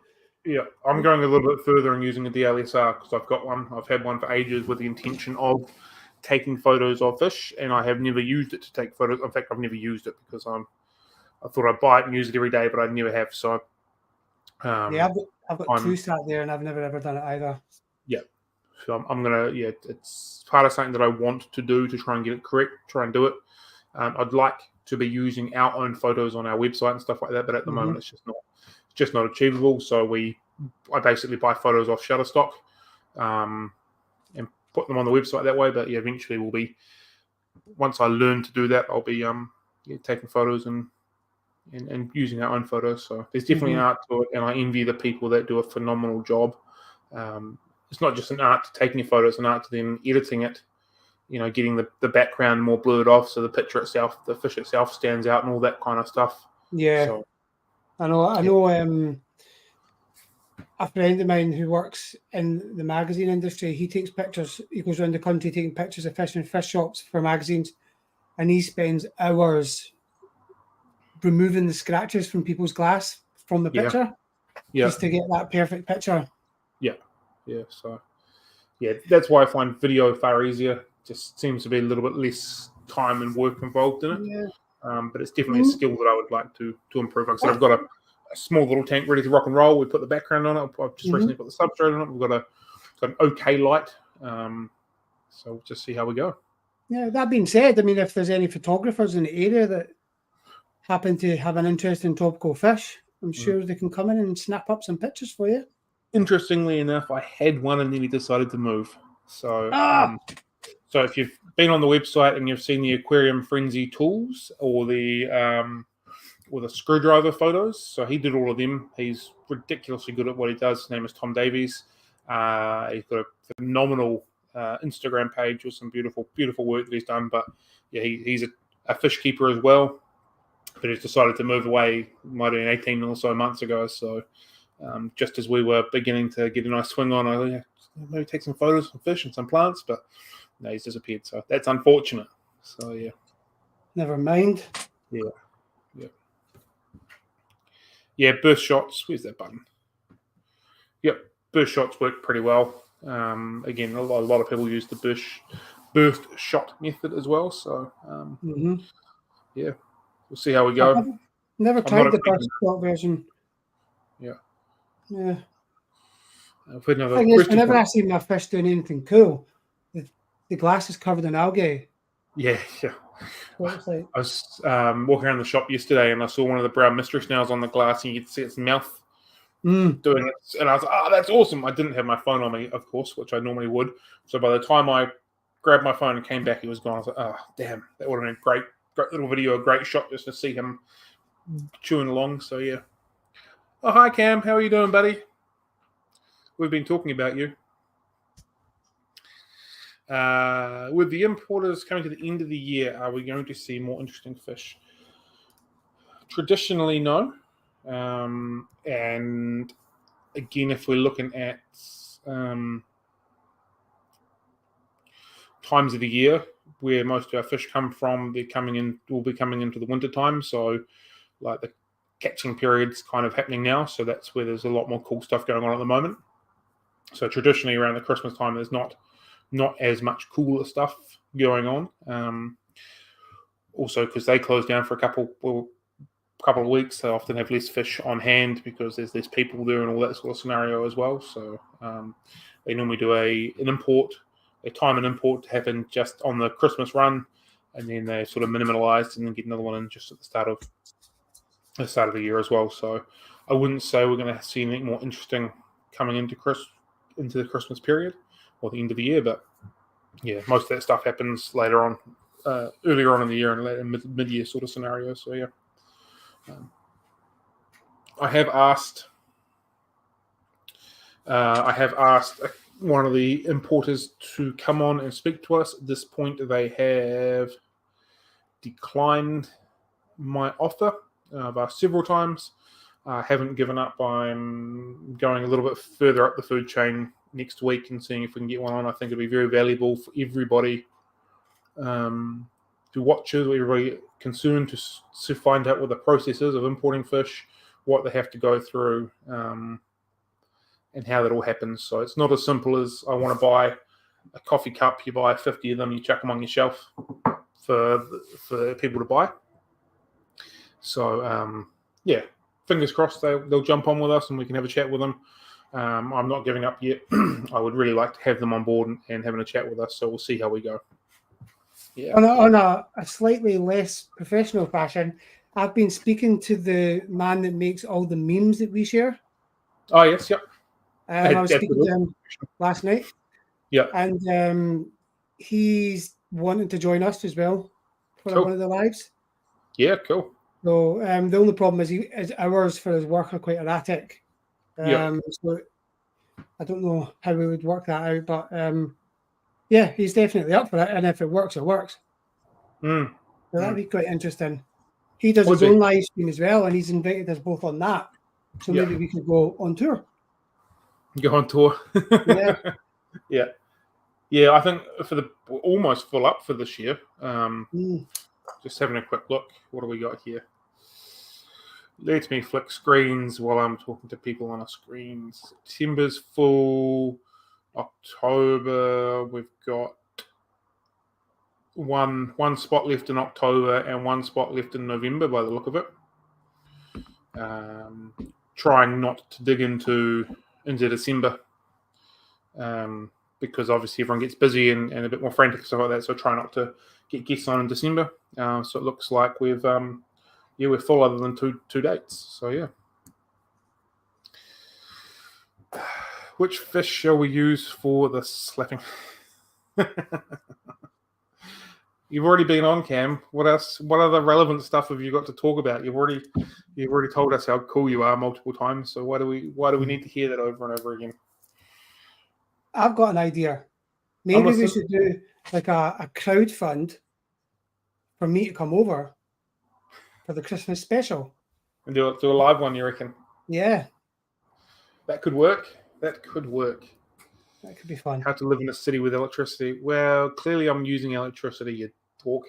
Yeah, I'm going a little bit further and using a DLSR because I've got one. I've had one for ages with the intention of taking photos of fish, and I have never used it to take photos. In fact, I've never used it because I thought I'd buy it and use it every day, but I never have. So, Yeah, I've got two I'm sat there, and I've never ever done it either. yeah. So I'm gonna it's part of something that I want to do to try and get it correct, try and do it. I'd like to be using our own photos on our website and stuff like that, but at the moment it's just not achievable. So I basically buy photos off Shutterstock, and put them on the website that way. But yeah, eventually we'll be once I learn to do that, I'll be taking photos and using our own photos. So there's definitely art to it, and I envy the people that do a phenomenal job. It's not just an art to taking your photos, an art to then editing it. Getting the background more blurred off so the picture itself, the fish itself stands out and all that kind of stuff. Yeah, So, I know. A friend of mine who works in the magazine industry, he takes pictures. He goes around the country taking pictures of fish in fish shops for magazines, and he spends hours removing the scratches from people's glass from the picture just to get that perfect picture. Yeah. So, that's why I find video far easier. Just seems to be a little bit less time and work involved in it. Yeah. But it's definitely a skill that I would like to improve. Like I said, I've got a small little tank ready to rock and roll. We put the background on it. I've just recently put the substrate on it. We've got an okay light. So we'll just see how we go. Yeah, that being said, I mean, if there's any photographers in the area that happen to have an interest in tropical fish, I'm sure they can come in and snap up some pictures for you. Interestingly enough, I had one and then he decided to move. So, so if you've been on the website and you've seen the Aquarium Frenzy tools or the screwdriver photos, so he did all of them. He's ridiculously good at what he does. His name is Tom Davies. He's got a phenomenal Instagram page with some beautiful, beautiful work that he's done. But yeah, he's a fish keeper as well. But he's decided to move away, might have been 18 or so months ago. So just as we were beginning to get a nice swing on, I maybe take some photos of fish and some plants, but no, he's disappeared. So that's unfortunate. So yeah. Never mind. Yeah, burst shots. Where's that button? Yep, burst shots work pretty well. Again, a lot of people use the burst shot method as well. So yeah, we'll see how we go. I've never tried the burst shot version. Yeah. Thing is, whenever I see my fish doing anything cool, the glass is covered in algae. Yeah. So it's like... I was walking around the shop yesterday and I saw one of the brown mystery snails on the glass and you could see its mouth doing it. And I was like, oh, that's awesome. I didn't have my phone on me, of course, which I normally would. So by the time I grabbed my phone and came back, he was gone. I was like, oh, damn, that would have been a great little video, a great shot just to see him chewing along. So, yeah. Oh, hi, Cam. How are you doing, buddy? We've been talking about you. With the importers coming to the end of the year, are we going to see more interesting fish? Traditionally, no. And again, if we're looking at times of the year where most of our fish come from, will be coming into the winter time. So, like the catching period's kind of happening now. So that's where there's a lot more cool stuff going on at the moment. So traditionally, around the Christmas time, there's not as much cooler stuff going on. Also, because they close down for a couple of weeks, they often have less fish on hand because there's less people there and all that sort of scenario as well. So they normally do a time an import to happen just on the Christmas run, and then they're sort of minimalized and then get another one in just at the start of the year as well. So I wouldn't say we're going to see anything more interesting coming into the Christmas period or the end of the year, but yeah, most of that stuff happens later on, earlier on in the year and later mid-year sort of scenario. So yeah, I have asked one of the importers to come on and speak to us. At this point, they have declined my offer. I've asked several times. I haven't given up. I'm going a little bit further up the food chain next week and seeing if we can get one on. I think it'd be very valuable for everybody to watch it, everybody concerned to find out what the process is of importing fish, what they have to go through, and how that all happens. So it's not as simple as I want to buy a coffee cup, you buy 50 of them, you chuck them on your shelf for people to buy. So, fingers crossed they'll jump on with us and we can have a chat with them. I'm not giving up yet. I would really like to have them on board and having a chat with us, so we'll see how we go. Yeah. On a slightly less professional fashion, I've been speaking to the man that makes all the memes that we share. Oh, yes, yep. I was speaking to him last night. Yeah. And he's wanting to join us as well for one of the lives. Yeah, cool. So the only problem is his hours for his work are quite erratic. So I don't know how we would work that out, but he's definitely up for it. And if it works, it works. So that'd be quite interesting. He does his own live stream as well, and he's invited us both on that. So maybe we could go on tour. Go on tour. Yeah. Yeah. Yeah, I think we're almost full up for this year. Just having a quick look. What do we got here? Let me flick screens while I'm talking to people on a screen. September's full. October, we've got one spot left in October and one spot left in November by the look of it. Trying not to dig into December. Because obviously everyone gets busy and a bit more frantic and stuff like that, so try not to get guests on in December. So it looks like we're full other than two dates. So yeah. Which fish shall we use for the slapping? You've already been on, Cam. What else? What other relevant stuff have you got to talk about? You've already told us how cool you are multiple times. So why do we need to hear that over and over again? I've got an idea. Maybe we should do like a crowd fund for me to come over for the Christmas special. And do a live one, you reckon? Yeah. That could work. That could work. That could be fun. How to live in a city with electricity. Well, clearly I'm using electricity, you talk.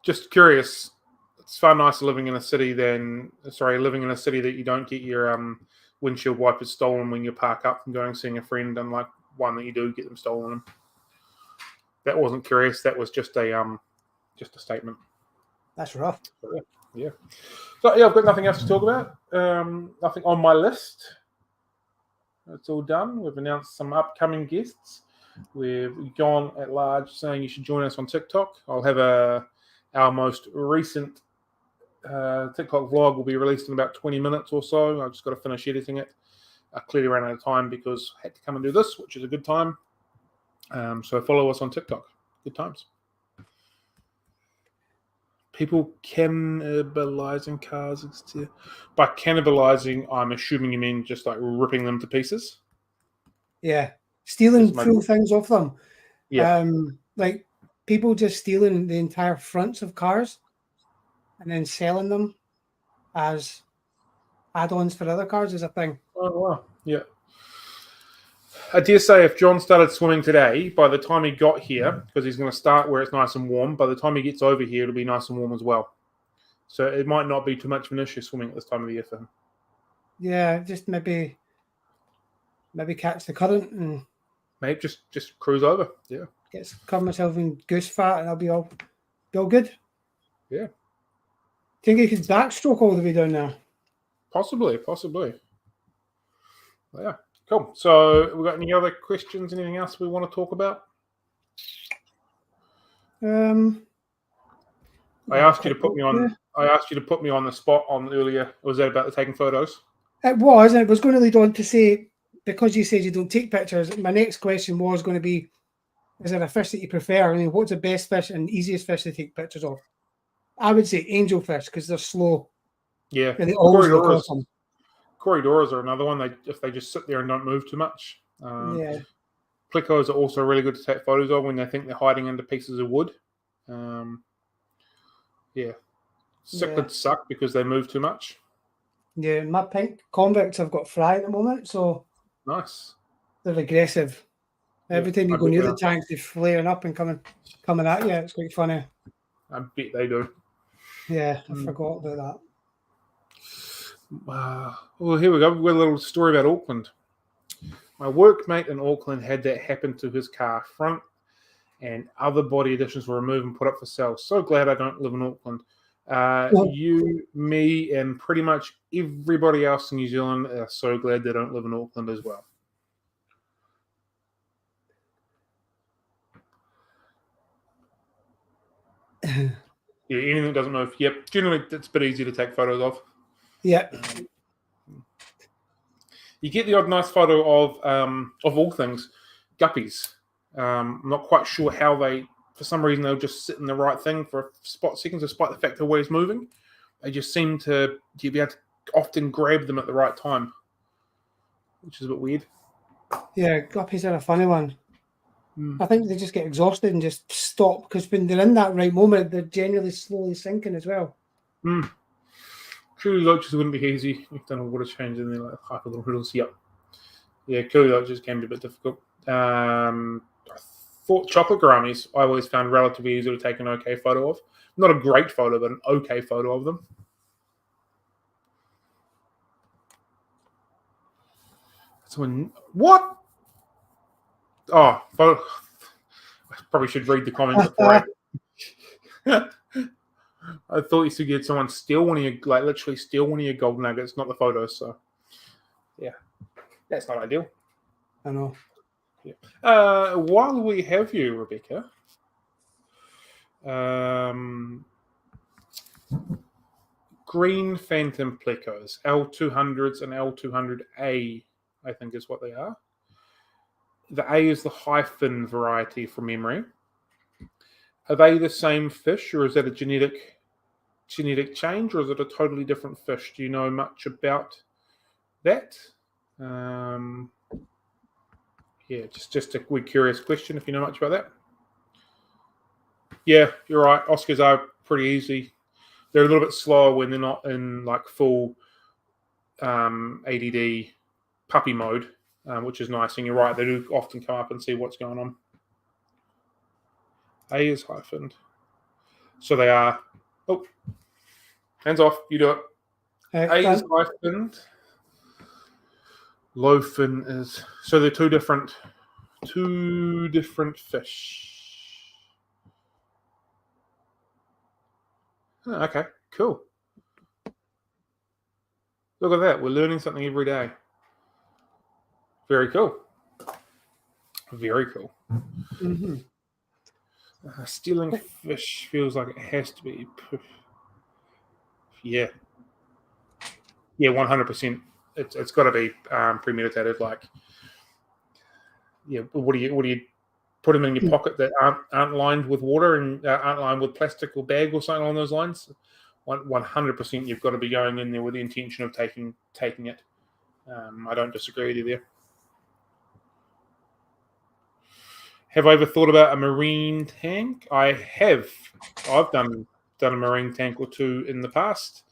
Just curious. It's far nicer living in a city that you don't get your windshield wipers stolen when you park up and going seeing a friend, unlike one that you do get them stolen. That wasn't curious. That was just a statement. That's rough. Yeah. So I've got nothing else to talk about. Nothing on my list. It's all done. We've announced some upcoming guests. We've gone at large saying you should join us on TikTok. I'll have our most recent TikTok vlog will be released in about 20 minutes or so. I've just got to finish editing it. I clearly ran out of time because I had to come and do this, which is a good time. So follow us on TikTok. Good times. People cannibalizing cars. By cannibalizing, I'm assuming you mean just like ripping them to pieces. Yeah, stealing full things off them. Yeah, like people just stealing the entire fronts of cars and then selling them as add-ons for other cars is a thing. Oh wow, yeah. I dare say if John started swimming today, by the time he got here, because he's going to start where it's nice and warm, by the time he gets over here, it'll be nice and warm as well. So it might not be too much of an issue swimming at this time of the year for him. Yeah, just maybe catch the current and maybe just cruise over. Yeah, cover myself in goose fat and I'll be all good. Yeah. Think he could backstroke all the way down there? Possibly. Yeah. Cool. So, we got any other questions? Anything else we want to talk about? I asked you to put me on. I asked you to put me on the spot on earlier. Was that about the taking photos? It was, and it was going to lead on to say, because you said you don't take pictures. My next question was going to be: is there a fish that you prefer? I mean, what's the best fish and easiest fish to take pictures of? I would say angelfish because they're slow. Yeah, and they always look awesome. Corridoras are another one. If they just sit there and don't move too much. Yeah. Plecos are also really good to take photos of when they think they're hiding under pieces of wood. Yeah. Cichlids suck because they move too much. Yeah, my pink convicts have got fry at the moment, so Nice. they're aggressive. Every time you I go bet near they the are. tanks, they're flaring up and coming at you. It's quite funny. I bet they do. Yeah, I forgot about that. Well, here we go. We've got a little story about Auckland. My workmate in Auckland had that happen to his car. Front and other body additions were removed and put up for sale. So glad I don't live in Auckland. You, me, and pretty much everybody else in New Zealand are so glad they don't live in Auckland as well. Yeah, anything that doesn't move. Yep, generally it's a bit easy to take photos of. Yeah. You get the odd nice photo of all things, guppies. I'm not quite sure how they, for some reason, they'll just sit in the right thing for a spot seconds, despite the fact they're always moving. They just seem to be able to often grab them at the right time, which is a bit weird. Yeah, guppies are a funny one. I think they just get exhausted and just stop because when they're in that right moment, they're generally slowly sinking as well. Curly loaches wouldn't be easy. We've done a water change in there, like hyper little riddles. Yep. Yeah, curly loaches can be a bit difficult. I thought chocolate gouramis I always found relatively easy to take an okay photo of. Not a great photo, but an okay photo of them. Someone, what? Oh, photo. I probably should read the comment before I thought you said you had someone steal one of your, like literally steal one of your gold nuggets, not the photos. So, yeah, that's not ideal. I know. Yeah. While we have you, Rebecca, green Phantom Plecos, L200s and L200A, I think is what they are. The A is the hyphen variety from memory. Are they the same fish, or is that a genetic change, or is it a totally different fish? Do you know much about that? Yeah, just a quick curious question if you know much about that. Yeah, you're right. Oscars are pretty easy. They're a little bit slower when they're not in like full ADD puppy mode, which is nice. And you're right, they do often come up and see what's going on. A is hyphened. So they are. Oh, hands off. You do it. A is hyphened. Low fin is. So they're two different fish. Oh, okay, cool. Look at that. We're learning something every day. Very cool. Very cool. Mm-hmm. Stealing fish feels like it has to be. Yeah. Yeah, 100%. It's got to be premeditated. Like, yeah. What do you put them in your pocket that aren't lined with water and aren't lined with plastic or bag or something along those lines? 100%. You've got to be going in there with the intention of taking it. I don't disagree with you there. Have I ever thought about a marine tank? I have. I've done a marine tank or two in the past.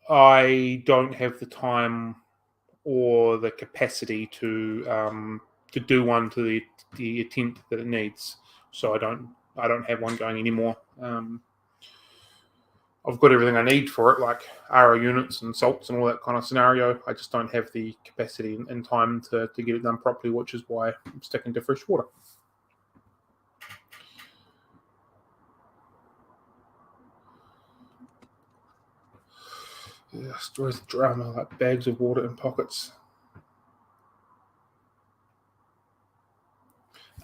I don't have the time or the capacity to do one to the intent that it needs. So I don't have one going anymore. I've got everything I need for it, like RO units and salts and all that kind of scenario. I just don't have the capacity and time to get it done properly, which is why I'm sticking to fresh water. Yeah, stories of drama, like bags of water in pockets.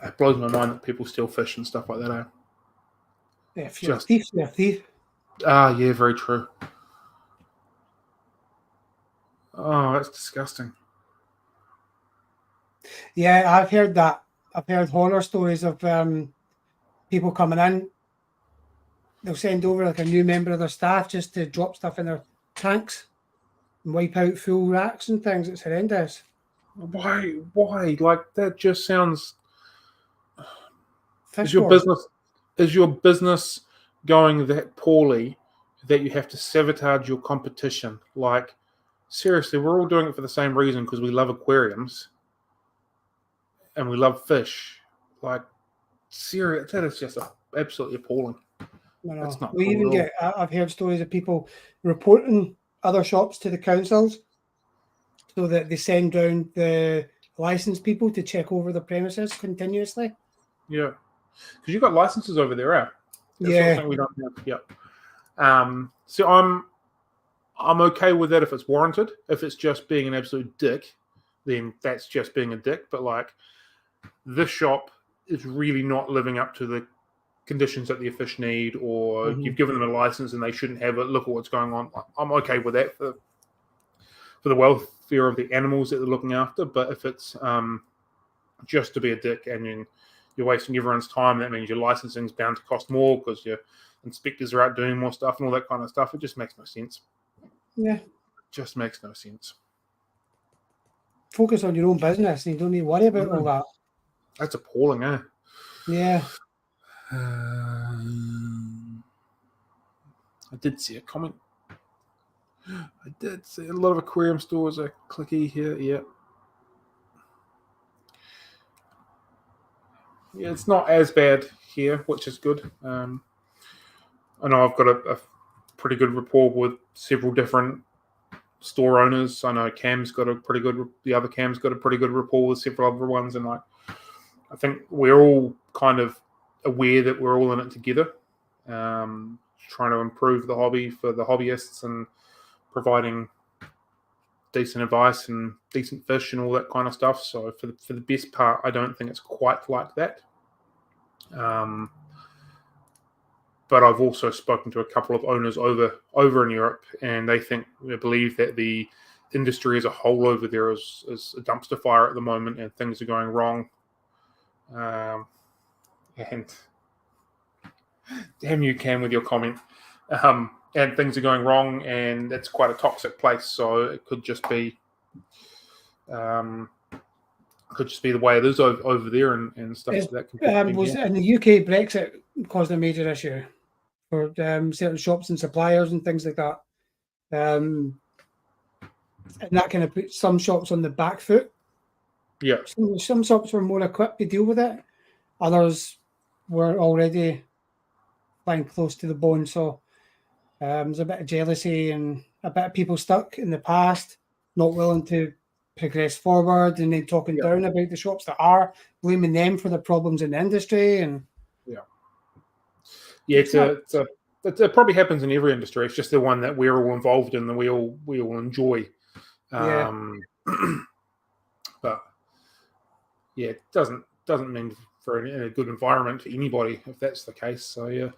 It blows my mind that people steal fish and stuff like that. Yeah, if you're a thief, you're a thief. Yeah, very true. Oh, that's disgusting. Yeah, I've heard that. I've heard horror stories of people coming in. They'll send over like a new member of their staff just to drop stuff in their tanks and wipe out full racks and things. It's horrendous. Why? Like, that just sounds. Fish Is your wars. business going that poorly that you have to sabotage your competition. Like, seriously, we're all doing it for the same reason, because we love aquariums and we love fish. Like, serious, that is just absolutely appalling. That's not We cool even at get, I've heard stories of people reporting other shops to the councils so that they send round the licensed people to check over the premises continuously. Yeah, because you've got licenses over there, eh? That's Yeah. something we don't have. Yeah. So I'm okay with that if it's warranted. If it's just being an absolute dick, then that's just being a dick. But like, this shop is really not living up to the conditions that the fish need, or you've given them a license and they shouldn't have it. Look at what's going on. I'm okay with that for the welfare of the animals that they're looking after. But if it's just to be a dick and then you're wasting everyone's time, that means your licensing's bound to cost more because your inspectors are out doing more stuff and all that kind of stuff. It just makes no sense. Yeah. It just makes no sense. Focus on your own business and you don't need to worry about all that. That's appalling, eh? Yeah. I did see a comment. I did see a lot of aquarium stores are clicky here. Yeah. Yeah, it's not as bad here, which is good. I know I've got a pretty good rapport with several different store owners. I know Cam's got a pretty good. The other Cam's got a pretty good rapport with several other ones, and like, I think we're all kind of aware that we're all in it together, trying to improve the hobby for the hobbyists and providing decent advice and decent fish and all that kind of stuff. So for the best part, I don't think it's quite like that. But I've also spoken to a couple of owners over in Europe, and they believe that the industry as a whole over there is a dumpster fire at the moment, and things are going wrong. And damn you, Cam, with your comment. And things are going wrong, and it's quite a toxic place. So it could just be, the way it is over there and stuff that can was in the UK, Brexit caused a major issue for certain shops and suppliers and things like that. And that kind of put some shops on the back foot. Yeah. Some shops were more equipped to deal with it. Others were already flying close to the bone. So there's a bit of jealousy and a bit of people stuck in the past, not willing to progress forward, and then talking down about the shops that are, blaming them for the problems in the industry. And it probably happens in every industry. It's just the one that we're all involved in, that we all enjoy. But yeah, it doesn't mean for a good environment for anybody if that's the case. So yeah.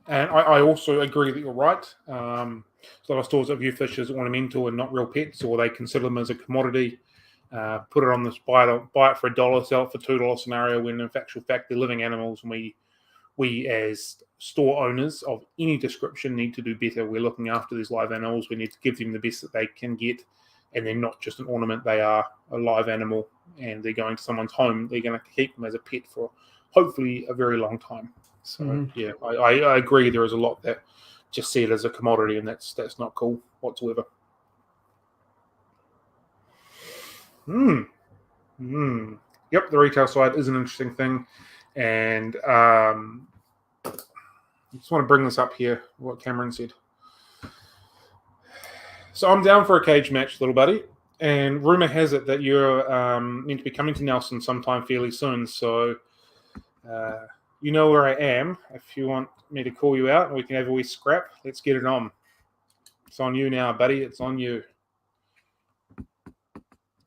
And I also agree that you're right. So a lot of stores that view fish as ornamental and not real pets, or they consider them as a commodity. Put it on this buy it for $1, sell it for $2 scenario, when in actual fact they're living animals, and we as store owners of any description need to do better. We're looking after these live animals. We need to give them the best that they can get, and they're not just an ornament. They are a live animal, and they're going to someone's home. They're going to keep them as a pet for hopefully a very long time. So yeah, I agree. There is a lot that just see it as a commodity, and that's not cool whatsoever. Yep, the retail side is an interesting thing, and I just want to bring this up here, what Cameron said. So I'm down for a cage match, little buddy, and rumor has it that you're meant to be coming to Nelson sometime fairly soon. So you know where I am. If you want me to call you out and we can have a wee scrap, let's get it on. It's on you now, buddy. It's on you.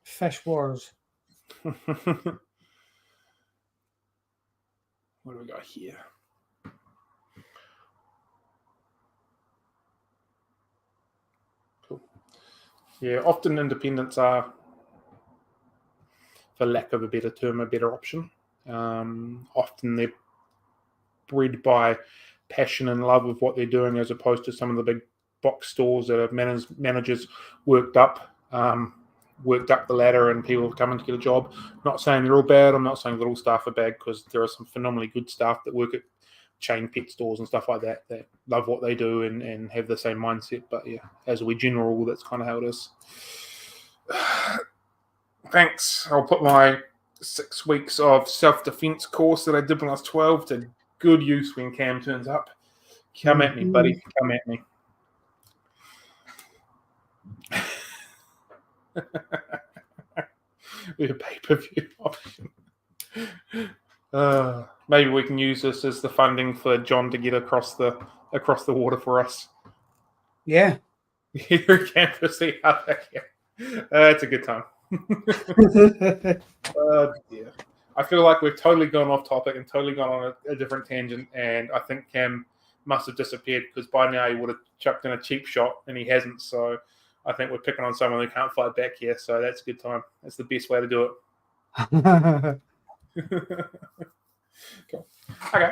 Fish wars. What do we got here? Cool. Yeah, often independents are, for lack of a better term, a better option. Often they're bred by passion and love of what they're doing, as opposed to some of the big box stores that have managers worked up. worked up the ladder and people have come in to get a job. Not saying they're all bad. I'm not saying that all staff are bad, because there are some phenomenally good staff that work at chain pet stores and stuff like that love what they do and have the same mindset. But yeah, as we general rule, that's kind of how it is. Thanks. I'll put my 6 weeks of self-defense course that I did when I was 12 to good use when Cam turns up. Come at me, buddy. Come at me. With a pay-per-view option. Maybe we can use this as the funding for John to get across the water for us. Yeah. Here campus, see how that it's a good time. Yeah. I feel like we've totally gone off topic and totally gone on a different tangent, and I think Cam must have disappeared, because by now he would have chucked in a cheap shot, and he hasn't. So I think we're picking on someone who can't fight back here. So that's a good time. That's the best way to do it. Cool. Okay.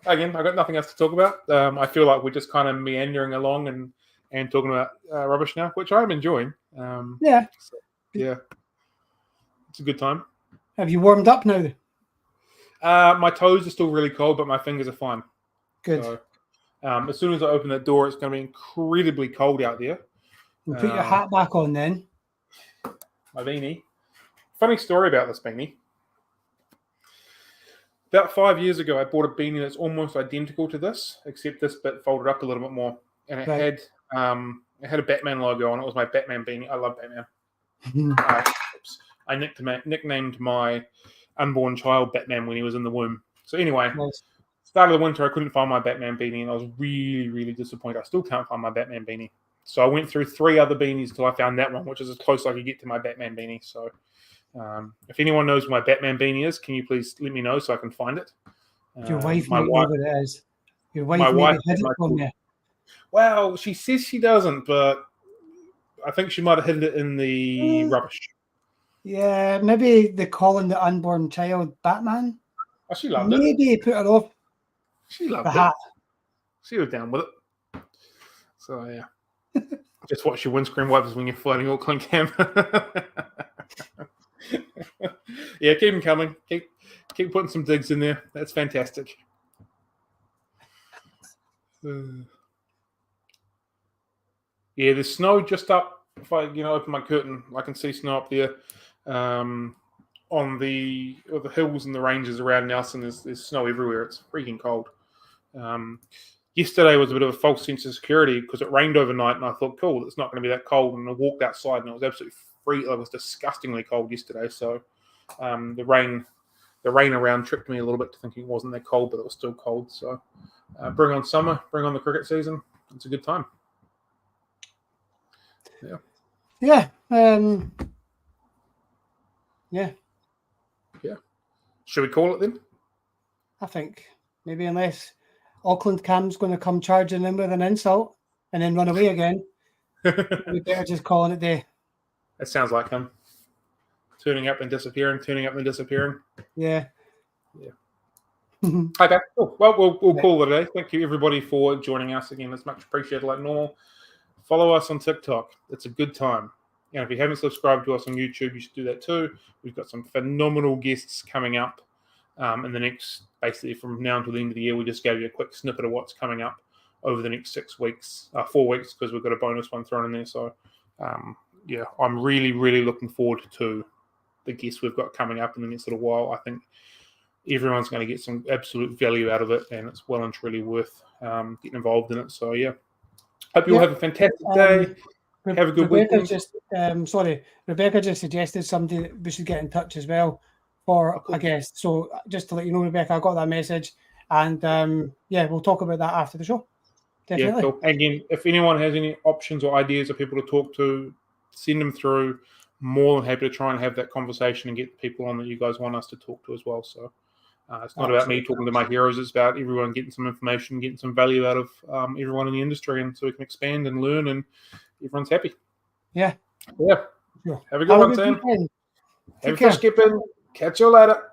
Again, I've got nothing else to talk about. I feel like we're just kind of meandering along and talking about rubbish now, which I'm enjoying. Yeah. So, yeah. It's a good time. Have you warmed up now? My toes are still really cold, but my fingers are fine. Good. So, as soon as I open that door, it's going to be incredibly cold out there. We'll put your hat back on then. My beanie. Funny story about this beanie. About 5 years ago, I bought a beanie that's almost identical to this, except this bit folded up a little bit more, and it had a Batman logo on it. It was my Batman beanie. I love Batman. I nicknamed my unborn child Batman when he was in the womb. So anyway, start of the winter, I couldn't find my Batman beanie, and I was really, really disappointed. I still can't find my Batman beanie. So I went through 3 other beanies until I found that one, which is as close as I could get to my Batman beanie. So if anyone knows where my Batman beanie is, can you please let me know so I can find it? Your wife might know what it is. Your wife maybe hid it from you. Well, she says she doesn't, but I think she might have hidden it in the rubbish. Yeah, maybe they calling the unborn child Batman. Oh, she loved it. Maybe put her off. She loved the it. hat. She was down with it. So yeah. Just watch your windscreen wipers when you're floating Auckland Cam. Yeah, keep them coming. Keep putting some digs in there. That's fantastic. Yeah, there's snow just up. If I open my curtain, I can see snow up there. On the hills and the ranges around Nelson, there's snow everywhere. It's freaking cold. Yesterday was a bit of a false sense of security because it rained overnight, and I thought, cool, it's not going to be that cold. And I walked outside, and it was absolutely it was disgustingly cold yesterday. So the rain around tricked me a little bit to thinking it wasn't that cold, but it was still cold. So bring on summer, bring on the cricket season. It's a good time. Yeah. Yeah. Yeah. Yeah. Should we call it then? I think maybe, unless Auckland Cam's going to come charging in with an insult and then run away again, we better just call it a day. That sounds like him. Turning up and disappearing, turning up and disappearing. Yeah. Yeah. Okay, cool. Well, we'll call it a day. Thank you, everybody, for joining us again. It's much appreciated like normal. Follow us on TikTok. It's a good time. And if you haven't subscribed to us on YouTube, you should do that too. We've got some phenomenal guests coming up in the next, basically from now until the end of the year. We just gave you a quick snippet of what's coming up over the next 4 weeks, because we've got a bonus one thrown in there. So, yeah, I'm really, really looking forward to the guests we've got coming up in the next little while. I think everyone's going to get some absolute value out of it, and it's well and truly worth getting involved in it. So, yeah. Hope you all have a fantastic day. Have a good weekend. Rebecca just suggested somebody that we should get in touch as well for a guest. So just to let you know, Rebecca, I got that message, and we'll talk about that after the show. Definitely. Yeah, cool. Again, if anyone has any options or ideas of people to talk to, send them through. More than happy to try and have that conversation and get people on that you guys want us to talk to as well. So it's not about me talking to my heroes. It's about everyone getting some information, getting some value out of everyone in the industry, and so we can expand and learn, and everyone's happy. Yeah. Yeah. Have a good one, Sam. Have a fish skipping. Catch you later.